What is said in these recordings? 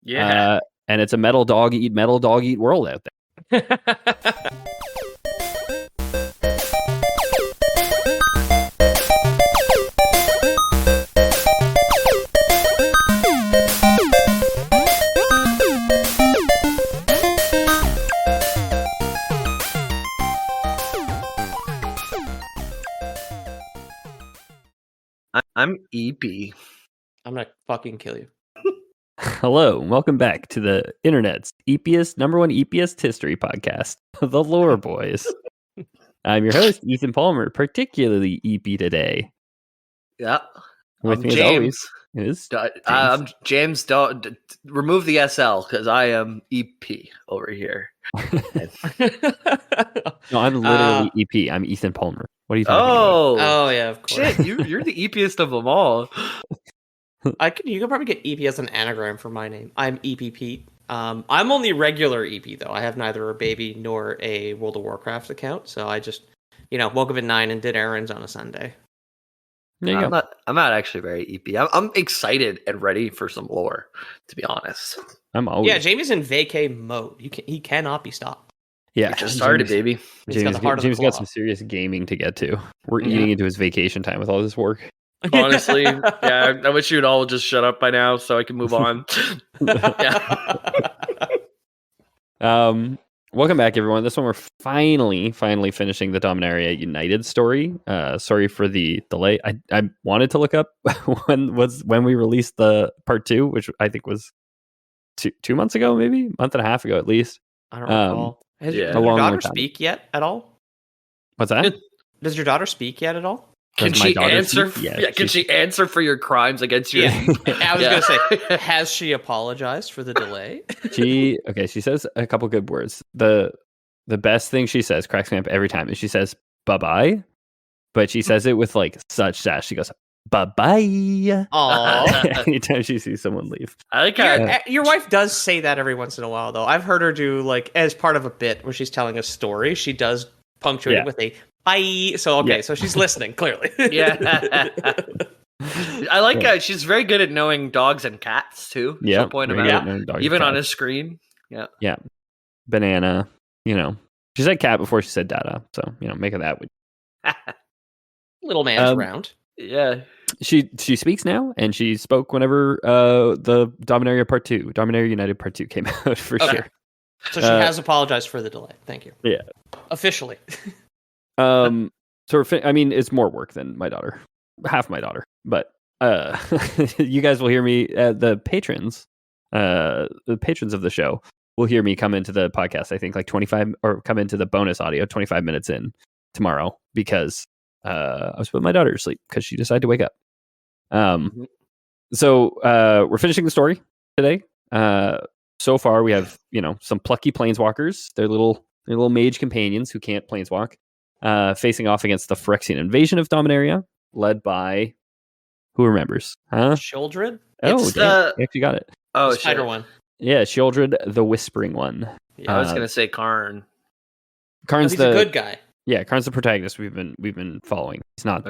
Yeah. And it's a metal dog eat world out there. I'm EP. I'm gonna fucking kill you. Hello, and welcome back to the internet's number one EPS history podcast, The Lore Boys. I'm your host, Ethan Palmer, particularly EP today. Yeah. With I'm me James. as always is I'm James. Don't remove the SL because I am EP over here. No, I'm literally EP. I'm Ethan Palmer. What are you talking Oh yeah, of course. Shit, you're the EPest of them all. You could probably get EP as an anagram for my name. I'm EP Pete. I'm only regular EP though. I have neither a baby nor a World of Warcraft account, so I just, woke up at 9 and did errands on a Sunday. There you go. I'm not actually very EP. I'm excited and ready for some lore, to be honest. I'm always. Yeah, Jamie's in vacay mode. He cannot be stopped. Yeah, We just started, baby. James got some serious gaming to get to. We're eating into his vacation time with all this work. Honestly, yeah, I wish you'd all just shut up by now so I can move on. Welcome back, everyone. This one we're finally finishing the Dominaria United story. Sorry for the delay. I wanted to look up when we released the part 2, which I think was 2 months ago, maybe month and a half ago at least. I don't recall. Does your daughter speak yet at all? What's that? Does your daughter speak yet at all? Can she answer? Can she answer for your crimes against you? Yeah. I was gonna say, has she apologized for the delay? She says a couple good words. The best thing she says cracks me up every time is she says bye-bye, but she says it with like such sass. She goes bye-bye. Aww. Anytime she sees someone leave. I like how your wife does say that every once in a while though. I've heard her do, like, as part of a bit where she's telling a story, she does punctuate it with a bye. So so she's listening clearly. Yeah. I like that she's very good at knowing dogs and cats too. Yeah. So point about even on his screen. Yeah. Yeah. Banana. She said cat before she said dada. So make of that. Little man's round. Yeah. She speaks now, and she spoke whenever the Dominaria United Part 2 came out for sure. So she has apologized for the delay. Thank you. Yeah. Officially. It's more work than my daughter. Half my daughter. But you guys will hear me, the patrons of the show will hear me come into the podcast, I think like 25, or come into the bonus audio 25 minutes in tomorrow, because I was putting my daughter to sleep because she decided to wake up. So we're finishing the story today. So far we have, some plucky planeswalkers. They're little mage companions who can't planeswalk, facing off against the Phyrexian invasion of Dominaria, led by, who remembers? Children? Oh, damn. You actually got it. Oh, the spider one. Yeah, Shieldred, the Whispering One. Yeah, I was gonna say Karn. Karn's he's a good guy. Yeah, Karn's the protagonist we've been following. He's not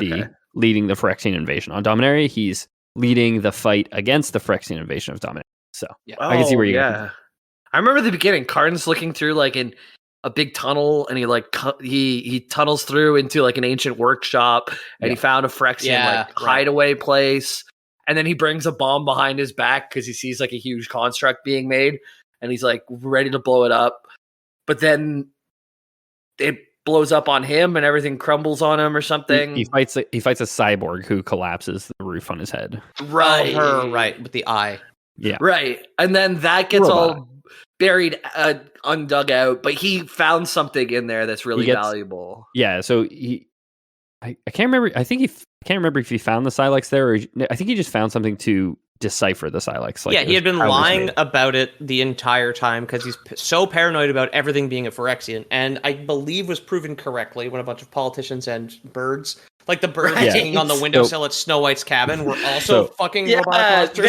leading the Phyrexian invasion on Dominaria. He's leading the fight against the Phyrexian invasion of Dominaria. So I can see where you go. I remember the beginning. Karn's looking through like in a big tunnel, and he tunnels through into like an ancient workshop, and he found a Phyrexian hideaway place. And then he brings a bomb behind his back because he sees like a huge construct being made, and he's like ready to blow it up. But then it blows up on him, and everything crumbles on him or something. He fights a cyborg who collapses the roof on his head. Right, right, with the eye. Yeah, right. And then that gets all buried, undug out. But he found something in there that's really valuable. Yeah, so I can't remember. I can't remember if he found the Silex there, or I think he just found something to decipher the Silex. He had been lying about it the entire time because he's so paranoid about everything being a Phyrexian, and I believe was proven correctly when a bunch of politicians and birds, like the birds hanging on the windowsill at Snow White's cabin, were also fucking robotic monsters.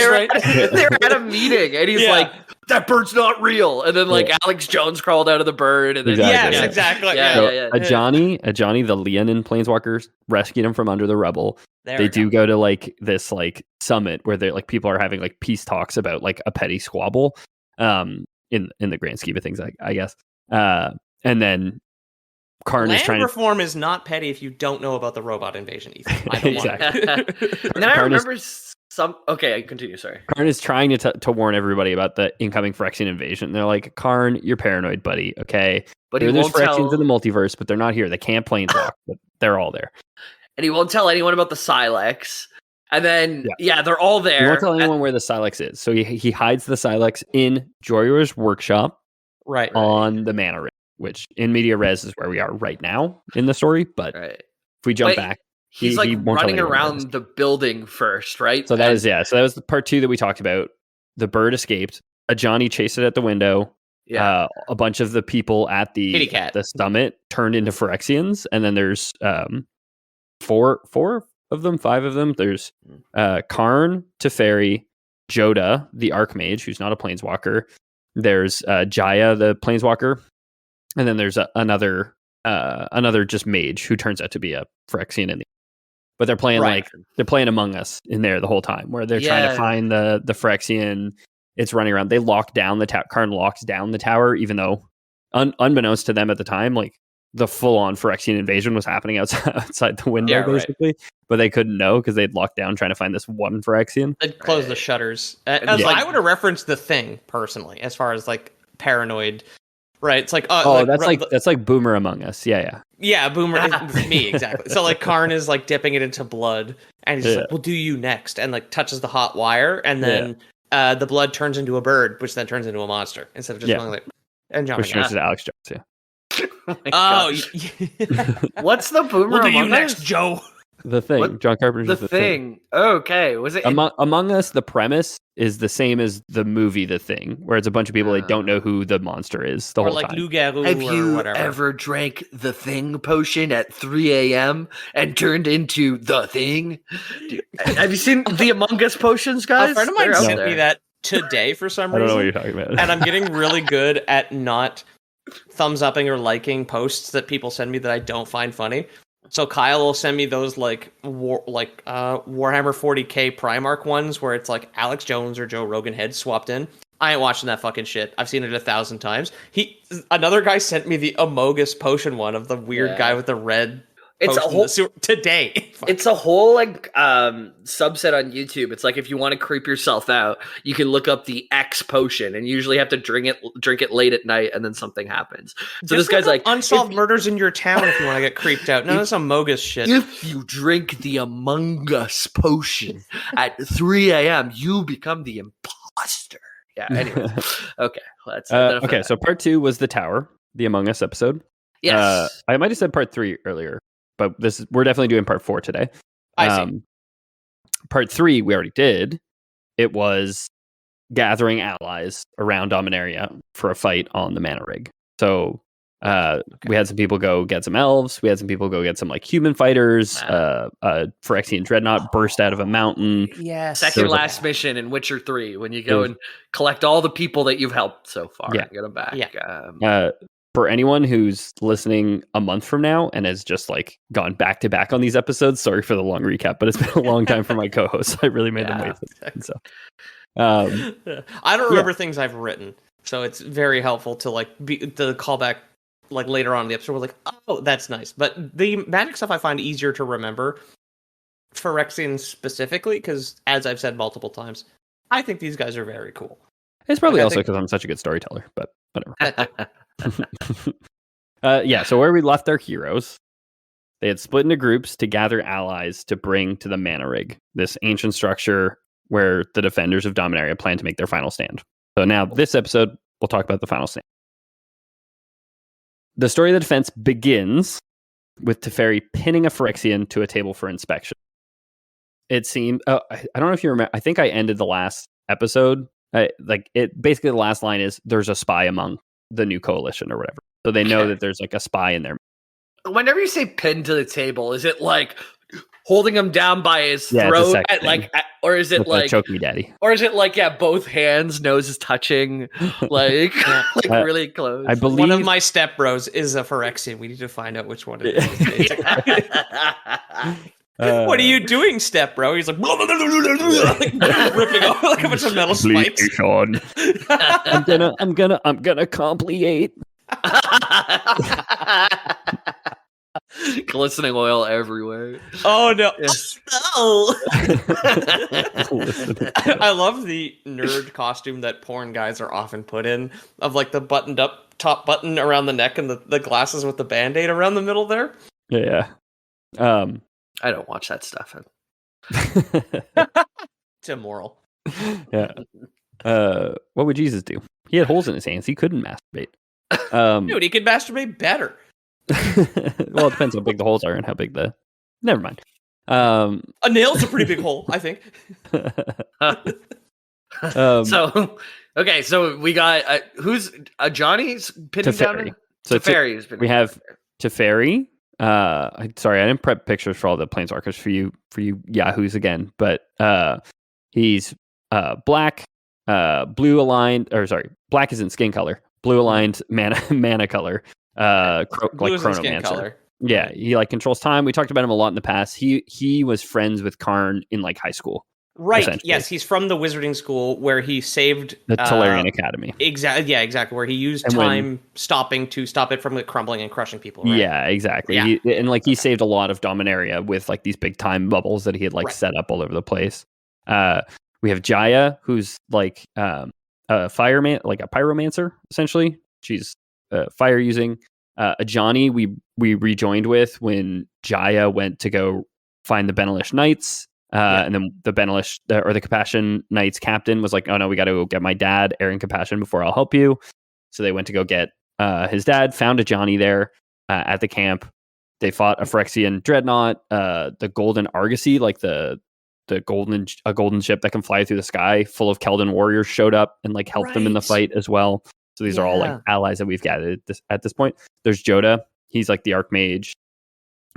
They're at a meeting, and he's like, that bird's not real. And then like Alex Jones crawled out of the bird. And then exactly. A Johnny, the Leonin planeswalkers rescued him from under the rubble. They do go to like this like summit where they like people are having like peace talks about like a petty squabble, in the grand scheme of things, I guess. And then Karn is trying reform is not petty if you don't know about the robot invasion, Ethan. I don't want it. And then I remember okay, continue, sorry. Karn is trying to warn everybody about the incoming Phyrexian invasion. They're like, Karn, you're paranoid, buddy, okay? But there's Phyrexians in the multiverse, but they're not here. They can't planeswalk, but they're all there. And he won't tell anyone about the Silex. And then, they're all there. He won't tell anyone where the Silex is. So he hides the Silex in Joryor's workshop on the Mana Ring, which in Media Res is where we are right now in the story. But if we jump back, he's like running around the building first, right? So that is, so that was the part 2 that we talked about. The bird escaped. A Johnny chased it at the window. Yeah. A bunch of the people at the summit turned into Phyrexians. And then there's 5 of them. There's Karn, Teferi, Joda, the Archmage, who's not a planeswalker. There's Jaya, the planeswalker. And then there's another just mage who turns out to be a Phyrexian in the but they're playing they're playing Among Us in there the whole time, where they're trying to find the Phyrexian. It's running around. They lock down the tower. Karn locks down the tower, even though unbeknownst to them at the time, like the full-on Phyrexian invasion was happening outside the window, basically. Right. But they couldn't know because they'd locked down trying to find this one Phyrexian. They'd close the shutters. I would have referenced The Thing personally, as far as like paranoid. Right, it's like that's like Boomer Among Us, yeah, Boomer is me exactly. So like Karn is like dipping it into blood, and he's like, "We'll do you next," and like touches the hot wire, and then the blood turns into a bird, which then turns into a monster instead of just going like and jumping. Which turns into Alex Jones, What's the Boomer we'll do Among you next, Us? Joe? The Thing. John Carpenter's The Thing. Okay, was it Among Us? The premise is the same as the movie The Thing, where it's a bunch of people that don't know who the monster is the whole like time. Have you ever drank the Thing potion at 3 a.m. and turned into the Thing? Have you seen the Among Us potions, guys? A friend of mine sent me that today for some reason. I don't know what you're talking about. And I'm getting really good at not thumbs upping or liking posts that people send me that I don't find funny. So Kyle will send me those Warhammer 40k Primarch ones where it's like Alex Jones or Joe Rogan head swapped in. I ain't watching that fucking shit. I've seen it 1,000 times. Another guy sent me the Amogus potion one of the weird guy with the red. It's a whole today. It's a whole like subset on YouTube. It's like if you want to creep yourself out, you can look up the X potion, and you usually have to drink it late at night, and then something happens. So this guy's like unsolved murders in your town if you want to get creeped out. No, that's some Mogus shit. If you drink the Among Us potion at 3 a.m., you become the imposter. Yeah. Anyway, okay. Okay. So part 2 was the tower, the Among Us episode. Yes. I might have said part 3 earlier. But we're definitely doing part 4 today. I see. Part 3 we already did. It was gathering allies around Dominaria for a fight on the Mana Rig. So we had some people go get some elves. We had some people go get some like human fighters. Phyrexian Dreadnought burst out of a mountain. Yeah. Second last mission in Witcher 3 when you go and collect all the people that you've helped so far and get them back. Yeah. For anyone who's listening a month from now and has just like gone back to back on these episodes, sorry for the long recap, but it's been a long time for my co-hosts. I really made them wait. So, I don't remember things I've written, so it's very helpful to like the callback like later on in the episode. We're like, oh, that's nice. But the magic stuff I find easier to remember, Phyrexians specifically, because as I've said multiple times, I think these guys are very cool. It's probably also because I'm such a good storyteller, but whatever. So where we left our heroes, they had split into groups to gather allies to bring to the Mana Rig, this ancient structure where the defenders of Dominaria plan to make their final stand. So now this episode, we'll talk about the final stand. The story of the defense begins with Teferi pinning a Phyrexian to a table for inspection. It seemed, I don't know if you remember, I think I ended the last episode, basically the last line is, there's a spy among the new coalition or whatever. So they know that there's like a spy in there. Whenever you say pinned to the table, is it like holding him down by his throat, or is it like choke me, daddy, or is it like both hands, noses touching, like really close? I believe one of my step bros is a Phyrexian. We need to find out which one it is. What are you doing, step bro? He's like, like ripping off like a bunch of metal spikes. I'm gonna complicate. Glistening oil everywhere. Oh no! Oh. I love the nerd costume that porn guys are often put in, of like the buttoned up top button around the neck and the glasses with the band-aid around the middle there. Yeah. I don't watch that stuff. It's immoral. Yeah. What would Jesus do? He had holes in his hands. He couldn't masturbate. Dude, he could masturbate better. Well, it depends how big the holes are and how big the. Never mind. A nail's a pretty big hole, I think. So we got who's Johnny's pinning Teferi. down. So Teferi. We have Teferi. Sorry, I didn't prep pictures for all the planeswalkers for you yahoos again, but he's black, blue aligned, or sorry, black isn't skin color, blue aligned mana color, like Chronomancer color. Yeah, he like controls time. We talked about him a lot in the past. He was friends with Karn in like high school. Right. Yes, he's from the wizarding school where he saved the Tolarian Academy. Exactly. Yeah, exactly. Where he used time stopping to stop it from like crumbling and crushing people. Right? Yeah, exactly. Yeah. He saved a lot of Dominaria with like these big time bubbles that he had like set up all over the place. We have Jaya, who's like a fireman, like a pyromancer essentially. She's fire using. Ajani, we rejoined with when Jaya went to go find the Benelish Knights. And then the Benelish or the Compassion Knights captain was like, "Oh no, we got to go get my dad, Aaron Compassion, before I'll help you." So they went to go get his dad. Found a Johnny there at the camp. They fought a Phyrexian dreadnought, the Golden Argosy, like the golden ship that can fly through the sky, full of Keldon warriors, showed up and like helped them in the fight as well. So these are all like allies that we've gathered at this point. There's Joda. He's like the Archmage.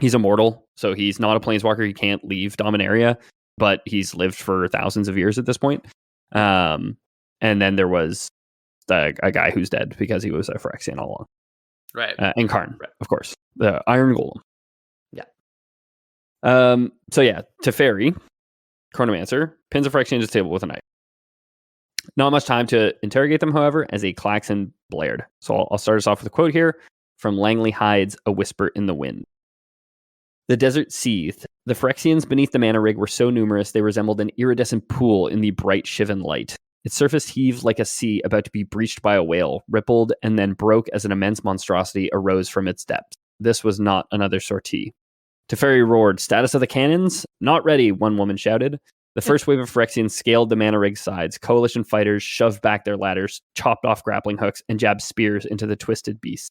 He's immortal, so he's not a planeswalker. He can't leave Dominaria, but he's lived for thousands of years at this point. And then there was a guy who's dead because he was a Phyrexian all along. Right. And Karn, of course. The Iron Golem. Yeah. So yeah, Teferi, Chronomancer, pins a Phyrexian to the table with a knife. Not much time to interrogate them, however, as a klaxon blared. So I'll start us off with a quote here from Langley Hyde's A Whisper in the Wind. The desert seethed. The Phyrexians beneath the mana rig were so numerous they resembled an iridescent pool in the bright Shivan light. Its surface heaved like a sea about to be breached by a whale, rippled, and then broke as an immense monstrosity arose from its depths. This was not another sortie. Teferi roared, "Status of the cannons? Not ready," one woman shouted. The first wave of Phyrexians scaled the mana rig sides. Coalition fighters shoved back their ladders, chopped off grappling hooks, and jabbed spears into the twisted beasts.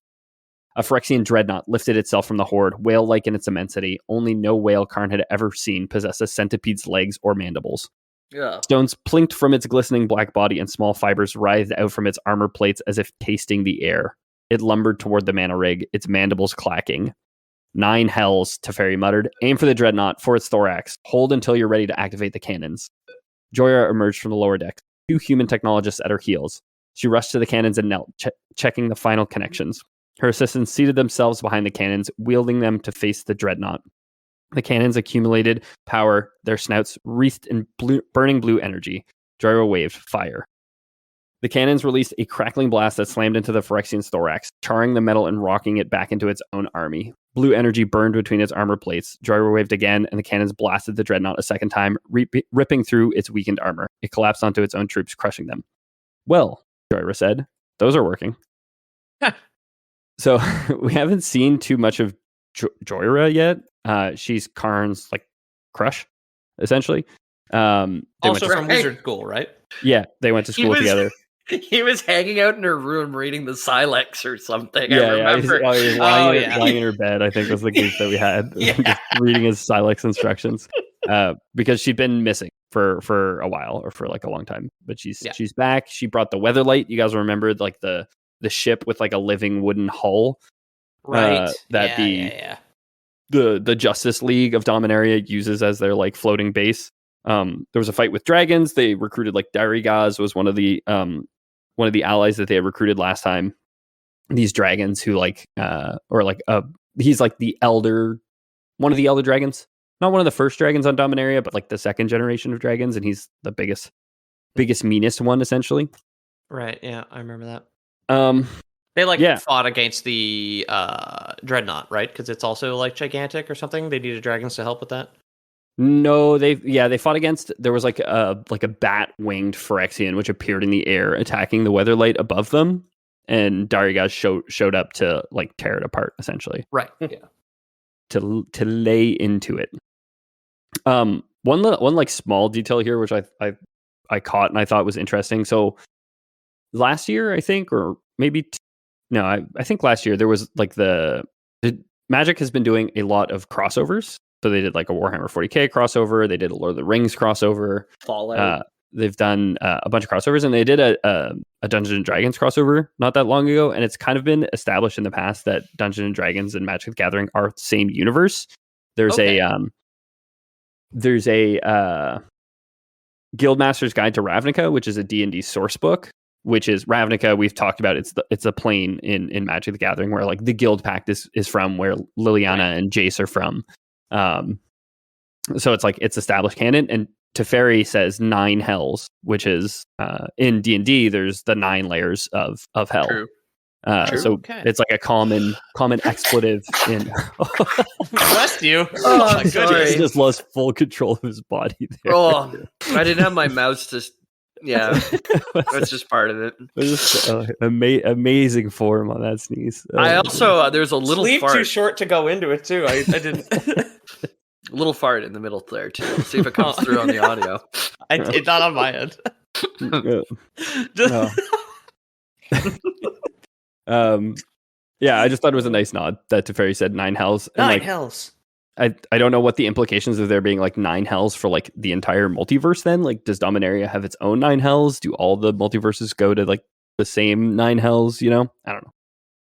A Phyrexian dreadnought lifted itself from the horde, whale-like in its immensity. Only no whale Karn had ever seen possessed a centipede's legs or mandibles. Yeah. Stones plinked from its glistening black body, and small fibers writhed out from its armor plates as if tasting the air. It lumbered toward the mana rig, its mandibles clacking. 9 hells, Teferi muttered. Aim for the dreadnought, for its thorax. Hold until you're ready to activate the cannons. Joya emerged from the lower deck, 2 human technologists at her heels. She rushed to the cannons and knelt, checking the final connections. Her assistants seated themselves behind the cannons, wielding them to face the dreadnought. The cannons accumulated power, their snouts wreathed in burning blue energy. Joya waved, "Fire." The cannons released a crackling blast that slammed into the Phyrexian's thorax, charring the metal and rocking it back into its own army. Blue energy burned between its armor plates. Joya waved again, and the cannons blasted the dreadnought a second time, ripping through its weakened armor. It collapsed onto its own troops, crushing them. "Well," Joya said, "those are working." So we haven't seen too much of Joyra yet. She's Karn's like crush, essentially. Also from Wizard School, right? Yeah, they went to school together. He was hanging out in her room reading the Silex or something. Yeah, I remember. He was lying in her bed, I think was the group that we had. Just reading his Silex instructions. Because she'd been missing for a while, or for like a long time. But she's back. She brought the Weatherlight. You guys remember like the ship with like a living wooden hull. Right. the Justice League of Dominaria uses as their like floating base. There was a fight with dragons. They recruited like Darigaz was one of the allies that they had recruited last time. These dragons who he's like the elder, one of the elder dragons, not one of the first dragons on Dominaria, but like the second generation of dragons, and he's the biggest, meanest one essentially. Right. Yeah, I remember that. They fought against the Dreadnought, right? Because it's also like gigantic or something. They needed dragons to help with that. No, they fought against. There was like a bat winged Phyrexian which appeared in the air, attacking the Weatherlight above them, and Darigaz showed up to like tear it apart essentially. Right. Yeah. To lay into it. One like small detail here, which I caught and I thought was interesting. So last year, I think, or maybe I think last year there was like the Magic has been doing a lot of crossovers. So they did like a Warhammer 40k crossover. They did a Lord of the Rings crossover. Fallout. They've done a bunch of crossovers, and they did a Dungeons and Dragons crossover not that long ago. And it's kind of been established in the past that Dungeons and Dragons and Magic the Gathering are the same universe. There's a Guildmaster's Guide to Ravnica, which is a D&D source book. Which is Ravnica, we've talked about. It's a plane in Magic the Gathering where like the Guild Pact is from, where Liliana and Jace are from. So it's like it's established canon, and Teferi says 9 hells, which is in D&D there's the 9 layers of hell. True. So it's like a common expletive in. Bless you. Oh, sorry. He just lost full control of his body there. Oh, I didn't have my mouse to. Yeah, that's just part of it. Just, amazing form on that sneeze. I also there's a little sleep fart. Too short to go into it too. I didn't. A little fart in the middle there too. Let's see if it comes through on the audio. It's not on my end. Yeah, I just thought it was a nice nod that Teferi said 9 hells. And 9 hells. I don't know what the implications of there being like 9 hells for like the entire multiverse then. Like, does Dominaria have its own 9 hells? Do all the multiverses go to like the same 9 hells, you know? I don't know.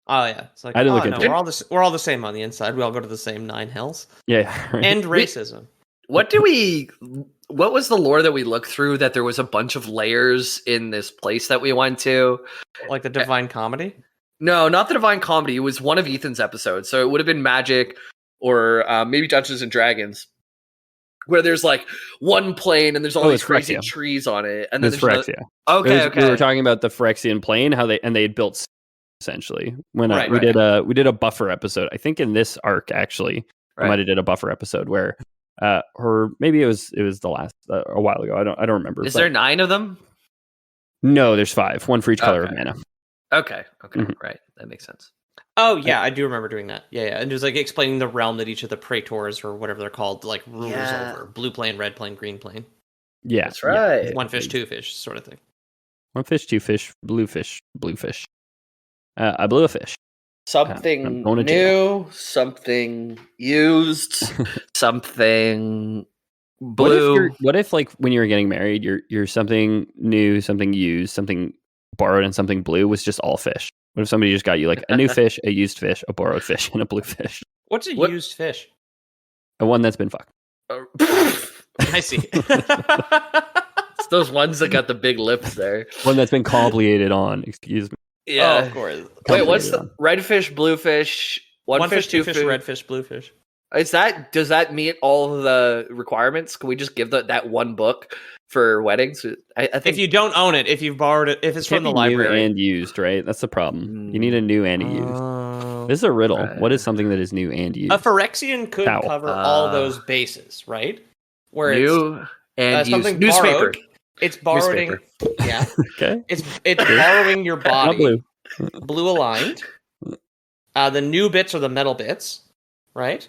Oh yeah. It's like, I didn't look into it. We're all the same on the inside. We all go to the same 9 hells. Yeah. Right. End racism. What was the lore that we looked through that there was a bunch of layers in this place that we went to? Like the Divine Comedy? No, not the Divine Comedy. It was one of Ethan's episodes. So it would have been Magic or maybe Dungeons and Dragons, where there's like one plane and there's all these crazy trees on it. And then it's Phyrexia. Okay. We were talking about the Phyrexian plane, how they had built essentially when we did a buffer episode. I think in this arc actually, I might have did a buffer episode where, or maybe it was the last a while ago. I don't remember. Is there 9 of them? No, there's 5. 1 for each color of mana. Okay. Right, that makes sense. Oh yeah, I do remember doing that. Yeah, and it was like explaining the realm that each of the praetors or whatever they're called, like rulers over: blue plane, red plane, green plane. Yeah, that's right. Yeah. 1 fish, 2 fish, sort of thing. 1 fish, 2 fish, blue fish, blue fish. I blew a fish. Something new, something used, something blue. What if like when you were getting married, you're something new, something used, something borrowed, and something blue was just all fish? What if somebody just got you like a new fish, a used fish, a borrowed fish, and a blue fish? What's used fish? A one that's been fucked. I see. It's those ones that got the big lips there. One that's been complicated on. Excuse me. Yeah, of course. Wait, what's the red fish, blue fish, one fish, 2 fish, red fish, blue fish? Does that meet all of the requirements? Can we just give that one book for weddings? I think if you don't own it, if you've borrowed it, if it's from the library, new and used, right? That's the problem. You need a new and a used. This is a riddle. Right. What is something that is new and used? A Phyrexian could cover all those bases, right? Where new and something used. Borrowed, newspaper. It's borrowing. Newspaper. Yeah. Okay. It's borrowing your body. Blue aligned. The new bits are the metal bits, right?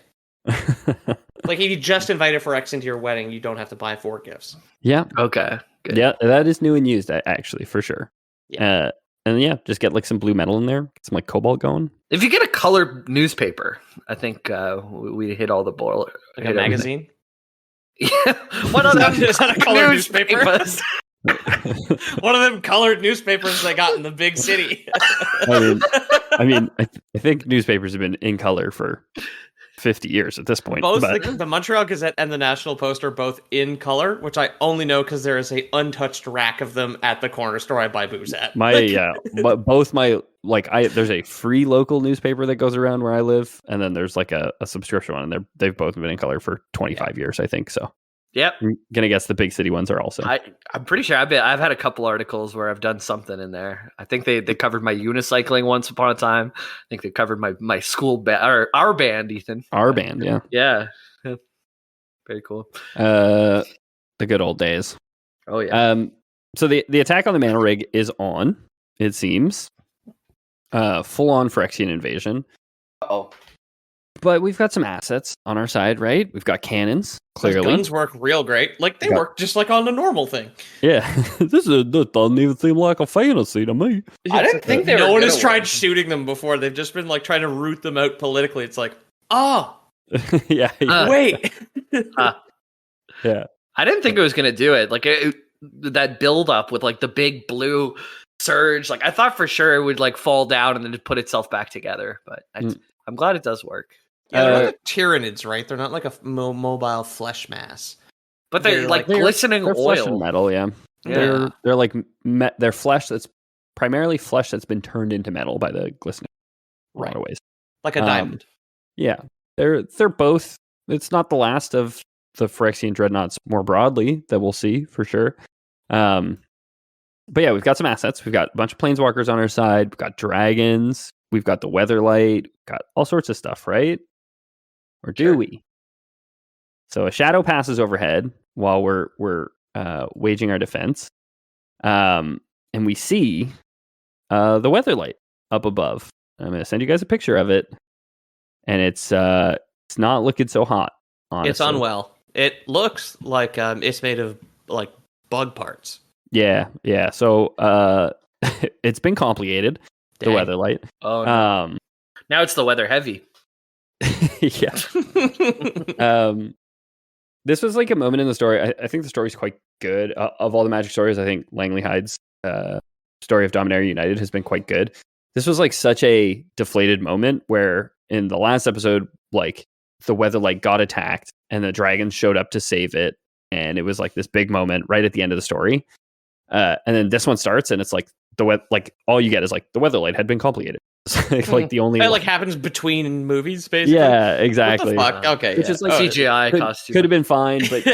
Like if you just invited Phyrexian to your wedding, you don't have to buy 4 gifts. Yeah. Okay. Good. Yeah, that is new and used actually for sure. Yeah. And yeah, just get like some blue metal in there, get some like cobalt going. If you get a colored newspaper, I think we hit all the boiler. Like a magazine. Yeah. What other is that a colored newspaper? One of them colored newspapers they got in the big city. I mean, I think newspapers have been in color for 50 years at this point. Both the Montreal Gazette and the National Post are both in color, which I only know because there is a untouched rack of them at the corner store I buy booze at. But both my there's a free local newspaper that goes around where I live, and then there's like a subscription one, and they've both been in color for 25 years, I think. So yep, I'm gonna guess the big city ones are also. I'm pretty sure I've had a couple articles where I've done something in there. I think they covered my unicycling once upon a time. I think they covered my school band or our band, Ethan. Our band, yeah. Yeah. Very cool. The good old days. Oh yeah. So the attack on the Mana Rig is on, it seems. Full on Phyrexian invasion. Oh. But we've got some assets on our side, right? We've got cannons, clearly. Those guns work real great. Like, they work just like on a normal thing. Yeah. This doesn't even seem like a fantasy to me. I didn't think they were No one has tried shooting them before. They've just been, like, trying to root them out politically. It's like, yeah. Wait. Yeah. I didn't think it was going to do it. Like, that build up with, like, the big blue surge. Like, I thought for sure it would, like, fall down and then just put itself back together. But I'm glad it does work. Yeah, they're like Tyranids, right? They're not like a mobile flesh mass. But they're like glistening they're oil. Flesh and metal, yeah. They're like they're flesh that's primarily flesh that's been turned into metal by the glistening. Right. A lot of ways. Like a diamond. Yeah. They're both. It's not the last of the Phyrexian dreadnoughts more broadly that we'll see for sure. But yeah, we've got some assets. We've got a bunch of planeswalkers on our side. We've got dragons. We've got the Weatherlight. We've got all sorts of stuff, right? Or do we? So a shadow passes overhead while we're waging our defense, and we see the Weatherlight up above. I'm going to send you guys a picture of it, and it's not looking so hot. Honestly. It's unwell. It looks like it's made of like bug parts. Yeah. So it's been complicated. Dang. The Weatherlight. Oh no. Now it's the weather heavy. Yeah. This was like a moment in the story. I think the story's quite good. Of all the Magic stories, I think Langley Hyde's story of Dominaria United has been quite good. This was like such a deflated moment where in the last episode, like the Weatherlight got attacked and the dragons showed up to save it. And it was like this big moment right at the end of the story. And then this one starts and it's like all you get is like the Weatherlight had been complicated. Like the only it like happens between movies, basically. Yeah, exactly. What the fuck? Okay, which is like CGI costume. Could have been fine, but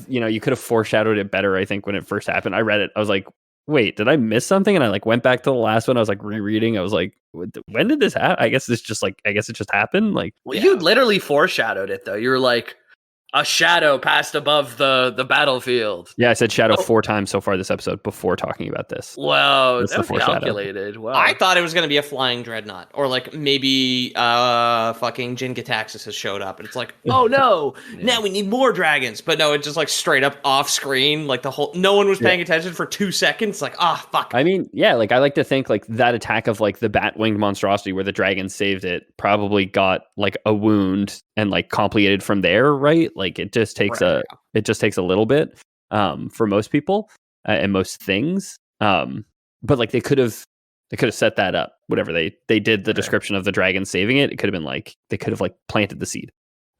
you could have foreshadowed it better. I think when it first happened, I read it. I was like, wait, did I miss something? And I like went back to the last one. I was like rereading. I was like, when did this happen? I guess it just happened. Like, you literally foreshadowed it though. You were like, a shadow passed above the battlefield. Yeah, I said shadow 4 times so far this episode before talking about this. Wow, that was calculated. Wow. I thought it was going to be a flying dreadnought. Or like maybe fucking Jin Gitaxis has showed up. And it's like, oh no, now we need more dragons. But no, it's just like straight up off screen. Like no one was paying attention for 2 seconds. Like, fuck. I mean, yeah, like I like to think like that attack of like the bat-winged monstrosity where the dragon saved it probably got like a wound and like complicated from there, right? Like it just takes a little bit for most people and most things. But like they could have set that up. Whatever they did the description of the dragon saving it. It could have been like they could have like planted the seed.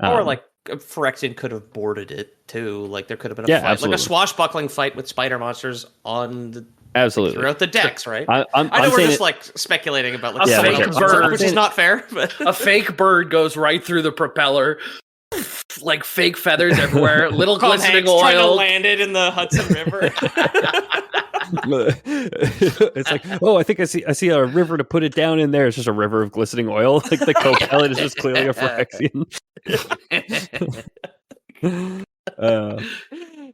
Or like Phyrexian could have boarded it too. Like there could have been a fight, absolutely. like a swashbuckling fight with spider monsters on the throughout the decks, right? I know we're just like speculating about like a fake bird, which is not fair. But a fake bird goes right through the propeller, like fake feathers everywhere, little glistening oil. Trying to land it in the Hudson River. It's like, I think I see a river to put it down in there. It's just a river of glistening oil. Like the co-pilot is just clearly a Phyrexian.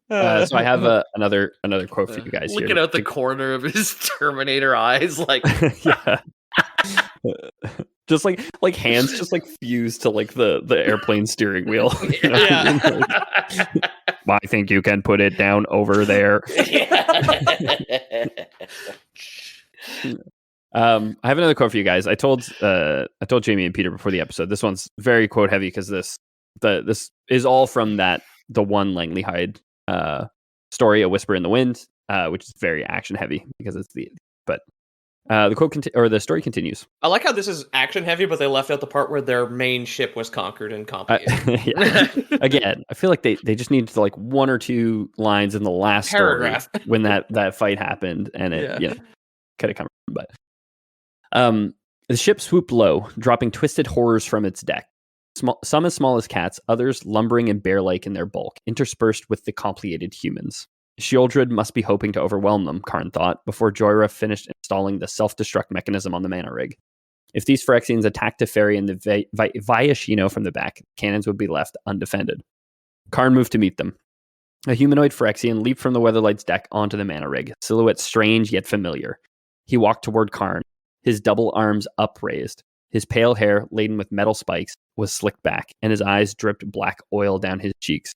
So I have another quote for you guys. Looking here. out the corner of his Terminator eyes, like yeah. Just like hands just like fused to like the airplane steering wheel. You know? Yeah. I think you can put it down over there. I have another quote for you guys. I told Jamie and Peter before the episode. This one's very quote heavy because this is all from the one Langley Hyde story, A Whisper in the Wind, which is very action heavy because it's The quote or the story continues. I like how this is action heavy, but they left out the part where their main ship was conquered and complicated. Again, I feel like they just needed to, like, one or two lines in the last paragraph story when that fight happened, and it could have come. But the ship swooped low, dropping twisted horrors from its deck. Some as small as cats, others lumbering and bear-like in their bulk, interspersed with the complicated humans. Shieldred must be hoping to overwhelm them, Karn thought, before Joyra finished installing the self-destruct mechanism on the mana rig. If these Phyrexians attacked Teferi and the Viashino from the back, cannons would be left undefended. Karn moved to meet them. A humanoid Phyrexian leaped from the Weatherlight's deck onto the mana rig, silhouette strange yet familiar. He walked toward Karn, his double arms upraised. His pale hair, laden with metal spikes, was slicked back, and his eyes dripped black oil down his cheeks.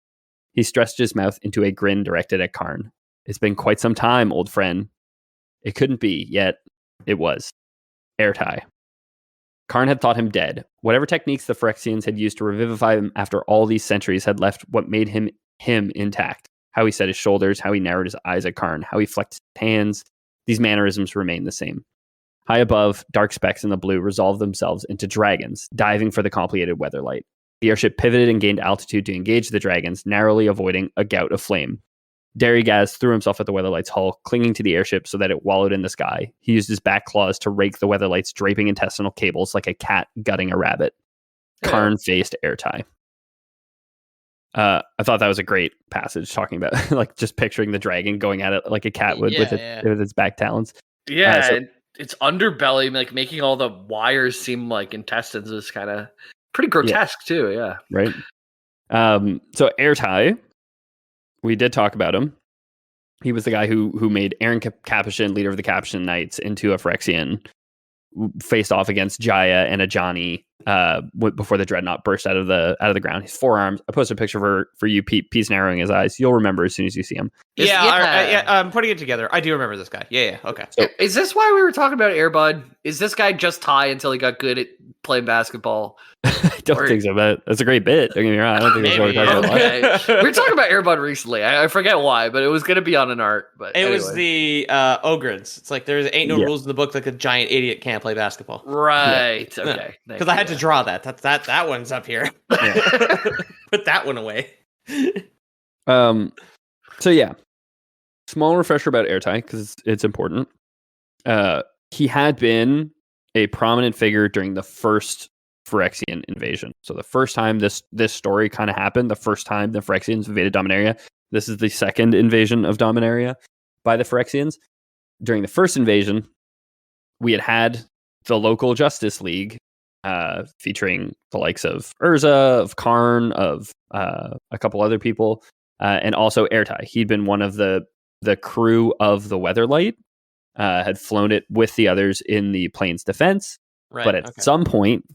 He stretched his mouth into a grin directed at Karn. It's been quite some time, old friend. It couldn't be, yet it was. Airtie. Karn had thought him dead. Whatever techniques the Phyrexians had used to revivify him after all these centuries had left what made him intact. How he set his shoulders, how he narrowed his eyes at Karn, how he flexed his hands. These mannerisms remained the same. High above, dark specks in the blue resolved themselves into dragons, diving for the complicated Weatherlight. The airship pivoted and gained altitude to engage the dragons, narrowly avoiding a gout of flame. Darrygaz threw himself at the Weatherlight's hull, clinging to the airship so that it wallowed in the sky. He used his back claws to rake the Weatherlight's draping intestinal cables like a cat gutting a rabbit. Karn faced Airtie. I thought that was a great passage, talking about like just picturing the dragon going at it like a cat would with its back talons. Yeah, its underbelly, like making all the wires seem like intestines, is kind of pretty grotesque too. Yeah, right. So Airtie, we did talk about him. He was the guy who made Aaron Capuchin, leader of the Capuchin Knights, into a Phyrexian, faced off against Jaya and Ajani before the dreadnought burst out of the ground. His forearms. I posted a picture for you, Pete. Pete's narrowing his eyes. You'll remember as soon as you see him. I'm putting it together. I do remember this guy. Yeah. Okay. So, is this why we were talking about Airbud? Is this guy just Thai until he got good at playing basketball? I don't think so, but that's a great bit. Don't get me wrong. I don't think that's what we're talking about. We were talking about Airbud recently. I forget why, but it was going to be on an art. But it was the Ogrins. It's like there ain't no rules in the book, like a giant idiot can't play basketball. Right. Yeah. Okay. Because I had to draw that. That one's up here. Put that one away. So yeah, small refresher about Airtie because it's important. He had been a prominent figure during the first Phyrexian invasion. So the first time this story kind of happened, the first time the Phyrexians invaded Dominaria. This is the second invasion of Dominaria by the Phyrexians. During the first invasion, we had the local Justice League, featuring the likes of Urza, of Karn, of a couple other people, and also Airtie. He'd been one of the crew of the Weatherlight, had flown it with the others in the plane's defense, but at some point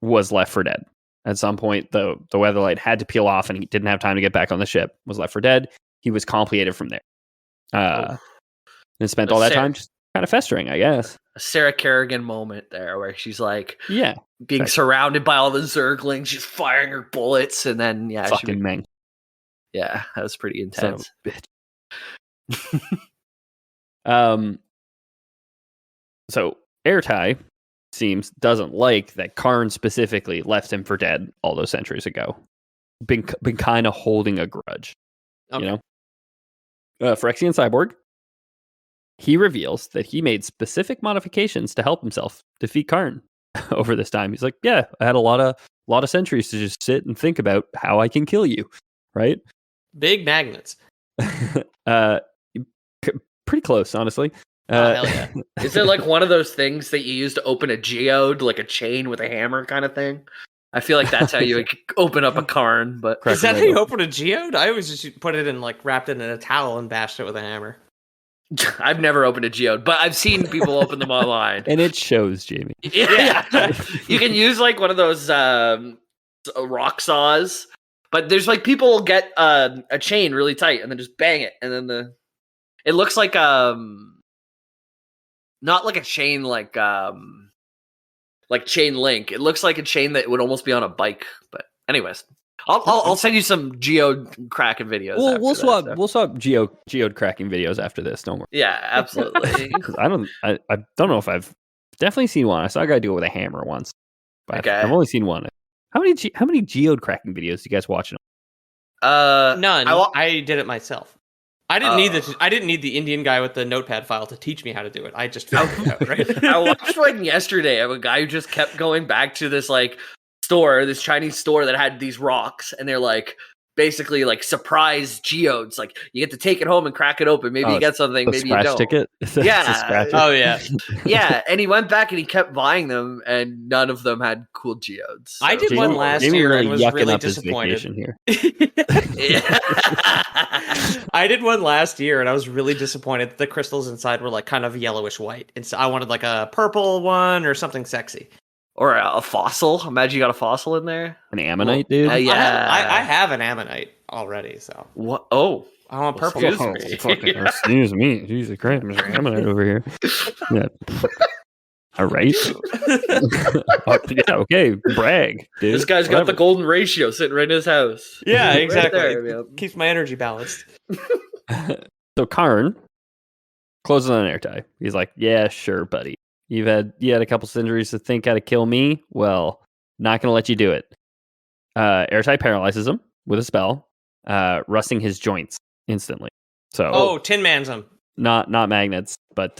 was left for dead. At some point, the Weatherlight had to peel off, and he didn't have time to get back on the ship. Was left for dead. He was completed from there, and spent all that time just kind of festering, I guess. A Sarah Kerrigan moment there, where she's like, being exactly. surrounded by all the Zerglings, she's firing her bullets, and then fucking Meng. Yeah, that was pretty intense. So Airtie doesn't like that Karn specifically left him for dead all those centuries ago. Been kind of holding a grudge, you know. Phyrexian cyborg. He reveals that he made specific modifications to help himself defeat Karn over this time. He's like, yeah, I had a lot of centuries to just sit and think about how I can kill you, right? Big magnets. Pretty close, honestly. Hell yeah. Is it like one of those things that you use to open a geode, like a chain with a hammer kind of thing? I feel like that's how you would open up a Karn. But is that how you open a geode? I always just put it in, like, wrapped it in a towel and bashed it with a hammer. I've never opened a geode, but I've seen people open them online. And it shows, Jamie. Yeah. You can use like one of those rock saws, but there's like people will get a chain really tight and then just bang it, and then it looks like not like a chain like chain link. It looks like a chain that would almost be on a bike. But anyways, I'll send you some geode cracking videos. We'll swap geode cracking videos after this. Don't worry. Yeah, absolutely. I don't know if I've definitely seen one. I saw a guy do it with a hammer once, but I've only seen one. How many geode cracking videos do you guys watch? None. I did it myself. I didn't need the Indian guy with the notepad file to teach me how to do it. I just figured it out, right? I watched one yesterday of a guy who just kept going back to this this Chinese store that had these rocks, and they're basically surprise geodes. You get to take it home and crack it open. Maybe you get something, maybe you don't. Ticket? Yeah. Oh yeah. Yeah, and he went back and he kept buying them, and none of them had cool geodes. So. I did one last year and was really disappointed. Here. I did one last year and I was really disappointed. The crystals inside were kind of yellowish white, and so I wanted a purple one or something sexy. Or a fossil. Imagine you got a fossil in there. An ammonite, dude. Yeah, I have an ammonite already. So what? Oh, I want purple. Excuse me. Jesus Christ, Mr. Ammonite over here. Yeah. All right. Yeah. Okay. Brag, dude. This guy's got the golden ratio sitting right in his house. Yeah, exactly. Right there, keeps my energy balanced. So Karn closes on Airtie. He's like, "Yeah, sure, buddy. You had a couple centuries to think how to kill me. Well, not going to let you do it." Airtie paralyzes him with a spell, rusting his joints instantly. So, Tin Man's him. Not magnets, but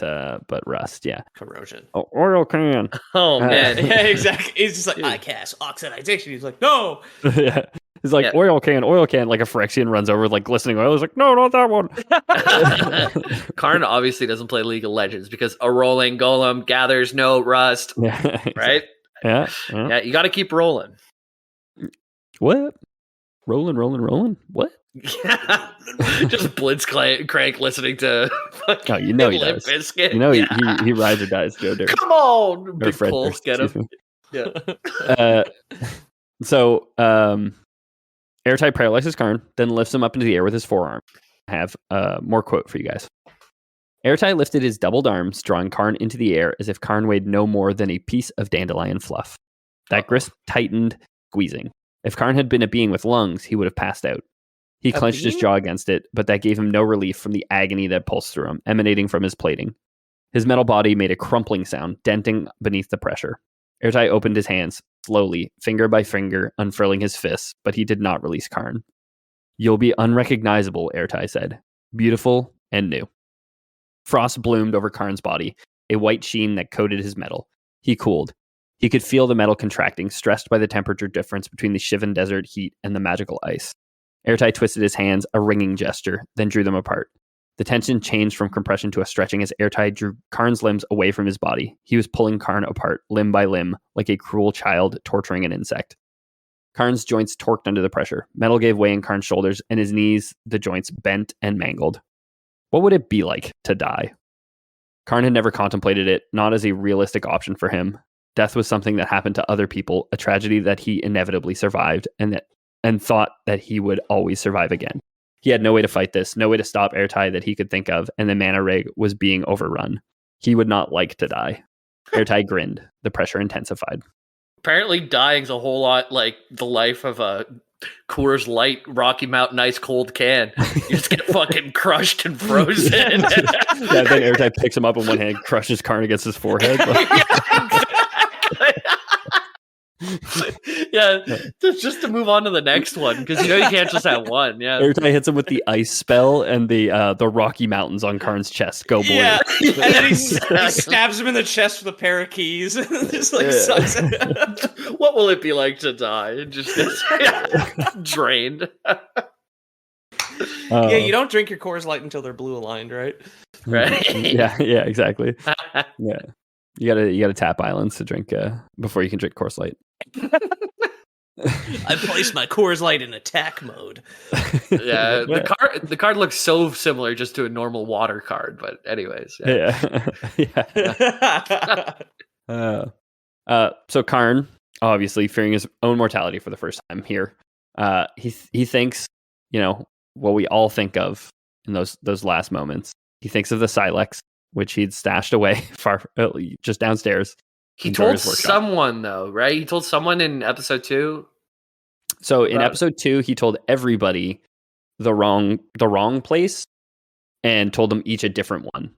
rust. Yeah, corrosion. Oh, oil can. Oh man, yeah, exactly. He's just I cast oxidization. He's like, no. Yeah. He's like, oil can, like a Phyrexian runs over, glistening oil. He's like, no, not that one. Karn obviously doesn't play League of Legends because a rolling golem gathers no rust. Yeah. Right? Yeah. You got to keep rolling. What? Rolling? What? Yeah. Just Blitzcrank listening to he does. Biscuit. He rides or dies Joe Dirt. Come on, big pulse, get him. Yeah. So, Airtie paralyzes Karn, then lifts him up into the air with his forearm. I have more quote for you guys. Airtie lifted his doubled arms, drawing Karn into the air as if Karn weighed no more than a piece of dandelion fluff. That grip tightened, squeezing. If Karn had been a being with lungs, he would have passed out. He clenched his jaw against it, but that gave him no relief from the agony that pulsed through him, emanating from his plating. His metal body made a crumpling sound, denting beneath the pressure. Airtie opened his hands, slowly, finger by finger, unfurling his fists, but he did not release Karn. "You'll be unrecognizable," Airtie said. "Beautiful and new." Frost bloomed over Karn's body, a white sheen that coated his metal. He cooled. He could feel the metal contracting, stressed by the temperature difference between the Shivan desert heat and the magical ice. Airtie twisted his hands, a ringing gesture, then drew them apart. The tension changed from compression to a stretching as Airtie drew Karn's limbs away from his body. He was pulling Karn apart, limb by limb, like a cruel child torturing an insect. Karn's joints torqued under the pressure. Metal gave way in Karn's shoulders, and his knees, the joints bent and mangled. What would it be like to die? Karn had never contemplated it, not as a realistic option for him. Death was something that happened to other people, a tragedy that he inevitably survived, and thought that he would always survive again. He had no way to fight this, no way to stop Airtie that he could think of, and the mana rig was being overrun. He would not like to die. Airtie grinned. The pressure intensified. Apparently dying's a whole lot like the life of a Coors Light Rocky Mountain ice cold can. You just get fucking crushed and frozen. Then Airtie picks him up in one hand, crushes Karn against his forehead. Yeah, just to move on to the next one, because you can't just have one. Yeah, Airtie hits him with the ice spell and the Rocky Mountains on Karn's chest. Go boy! Yeah, and then he stabs him in the chest with a pair of keys. Just sucks. What will it be like to die? Just drained. Yeah, you don't drink your Coors Light until they're blue aligned, right? Right. Yeah, exactly. Yeah. You gotta tap islands to drink before you can drink Coors Light. I placed my Coors Light in attack mode. Yeah, the card looks so similar just to a normal water card, but anyways. So Karn, obviously fearing his own mortality for the first time here, he thinks, what we all think of in those last moments. He thinks of the Silex, which he'd stashed away far just downstairs. He told someone though, right? He told someone in episode 2. So in episode 2, he told everybody the wrong place and told them each a different one.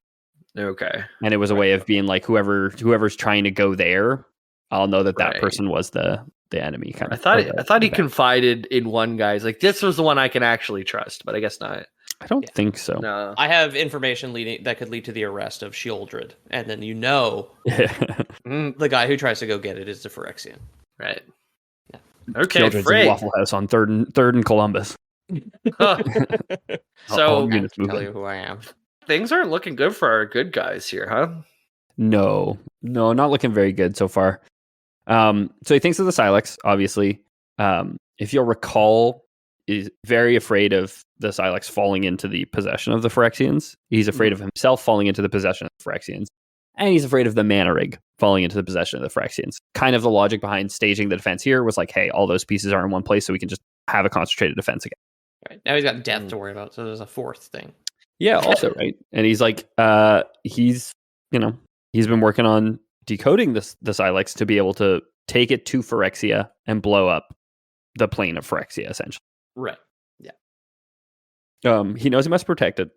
Okay. And it was a way of being like, whoever's trying to go there, I'll know that person was the enemy. Kind of. I thought he confided in one guy's like, this was the one I can actually trust, but I guess not. I don't think so. No. I have information that could lead to the arrest of Shieldred, and then the guy who tries to go get it is the Phyrexian. Right. Yeah. Okay, Shieldred's in Waffle House on third and Columbus. So I'll tell you who I am. Things aren't looking good for our good guys here, huh? No, not looking very good so far. So he thinks of the Silex, obviously. If you'll recall, is very afraid of the Silex falling into the possession of the Phyrexians. He's afraid of himself falling into the possession of the Phyrexians. And he's afraid of the Mana Rig falling into the possession of the Phyrexians. Kind of the logic behind staging the defense here was like, hey, all those pieces are in one place so we can just have a concentrated defense again. Right. Now he's got death to worry about, so there's a fourth thing. Yeah, also, right. And he's like, he's been working on decoding the Silex to be able to take it to Phyrexia and blow up the plane of Phyrexia, essentially. Right. Yeah. He knows he must protect it.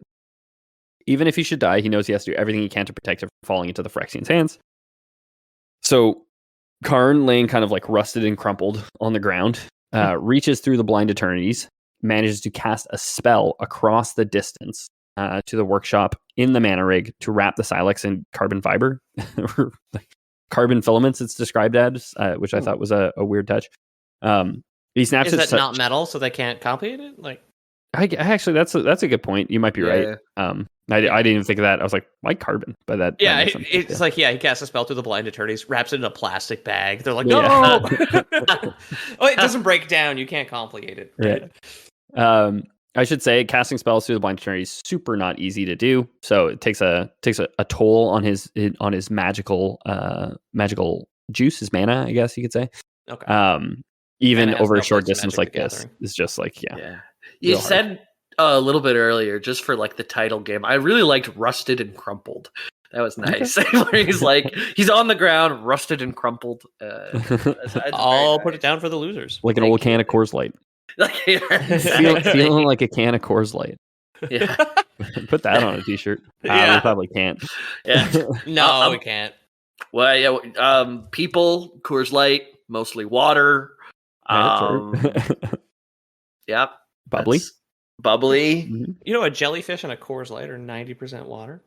Even if he should die, he knows he has to do everything he can to protect it from falling into the Phyrexian's hands. So Karn, laying kind of like rusted and crumpled on the ground, reaches through the blind eternities, manages to cast a spell across the distance to the workshop in the Mana Rig to wrap the Silex in carbon fiber, or carbon filaments it's described as, which I thought was a weird touch. He snaps. Is that not metal, so they can't copy it? Like, actually, that's a good point. You might be right. I didn't even think of that. I was like, why carbon? But that it's like, he casts a spell through the blind eternities, wraps it in a plastic bag. They're like, no, it doesn't break down. You can't complicate it. Right? I should say, casting spells through the blind eternity is super not easy to do. So it takes a toll on his magical juice, his mana, I guess you could say. Okay. Even over a short distance like this, it's just like You said a little bit earlier, just for like the title game, I really liked Rusted and Crumpled. That was nice. Where he's like, he's on the ground, rusted and crumpled. I'll put it down for the losers. Like an old can of Coors Light. Feeling like a can of Coors Light. Yeah. Put that on a t-shirt. We probably can't. Yeah. No, we can't. Well, yeah. People, Coors Light, mostly water. Yep. Bubbly. Mm-hmm. You know, a jellyfish and a Coors Light are 90% water.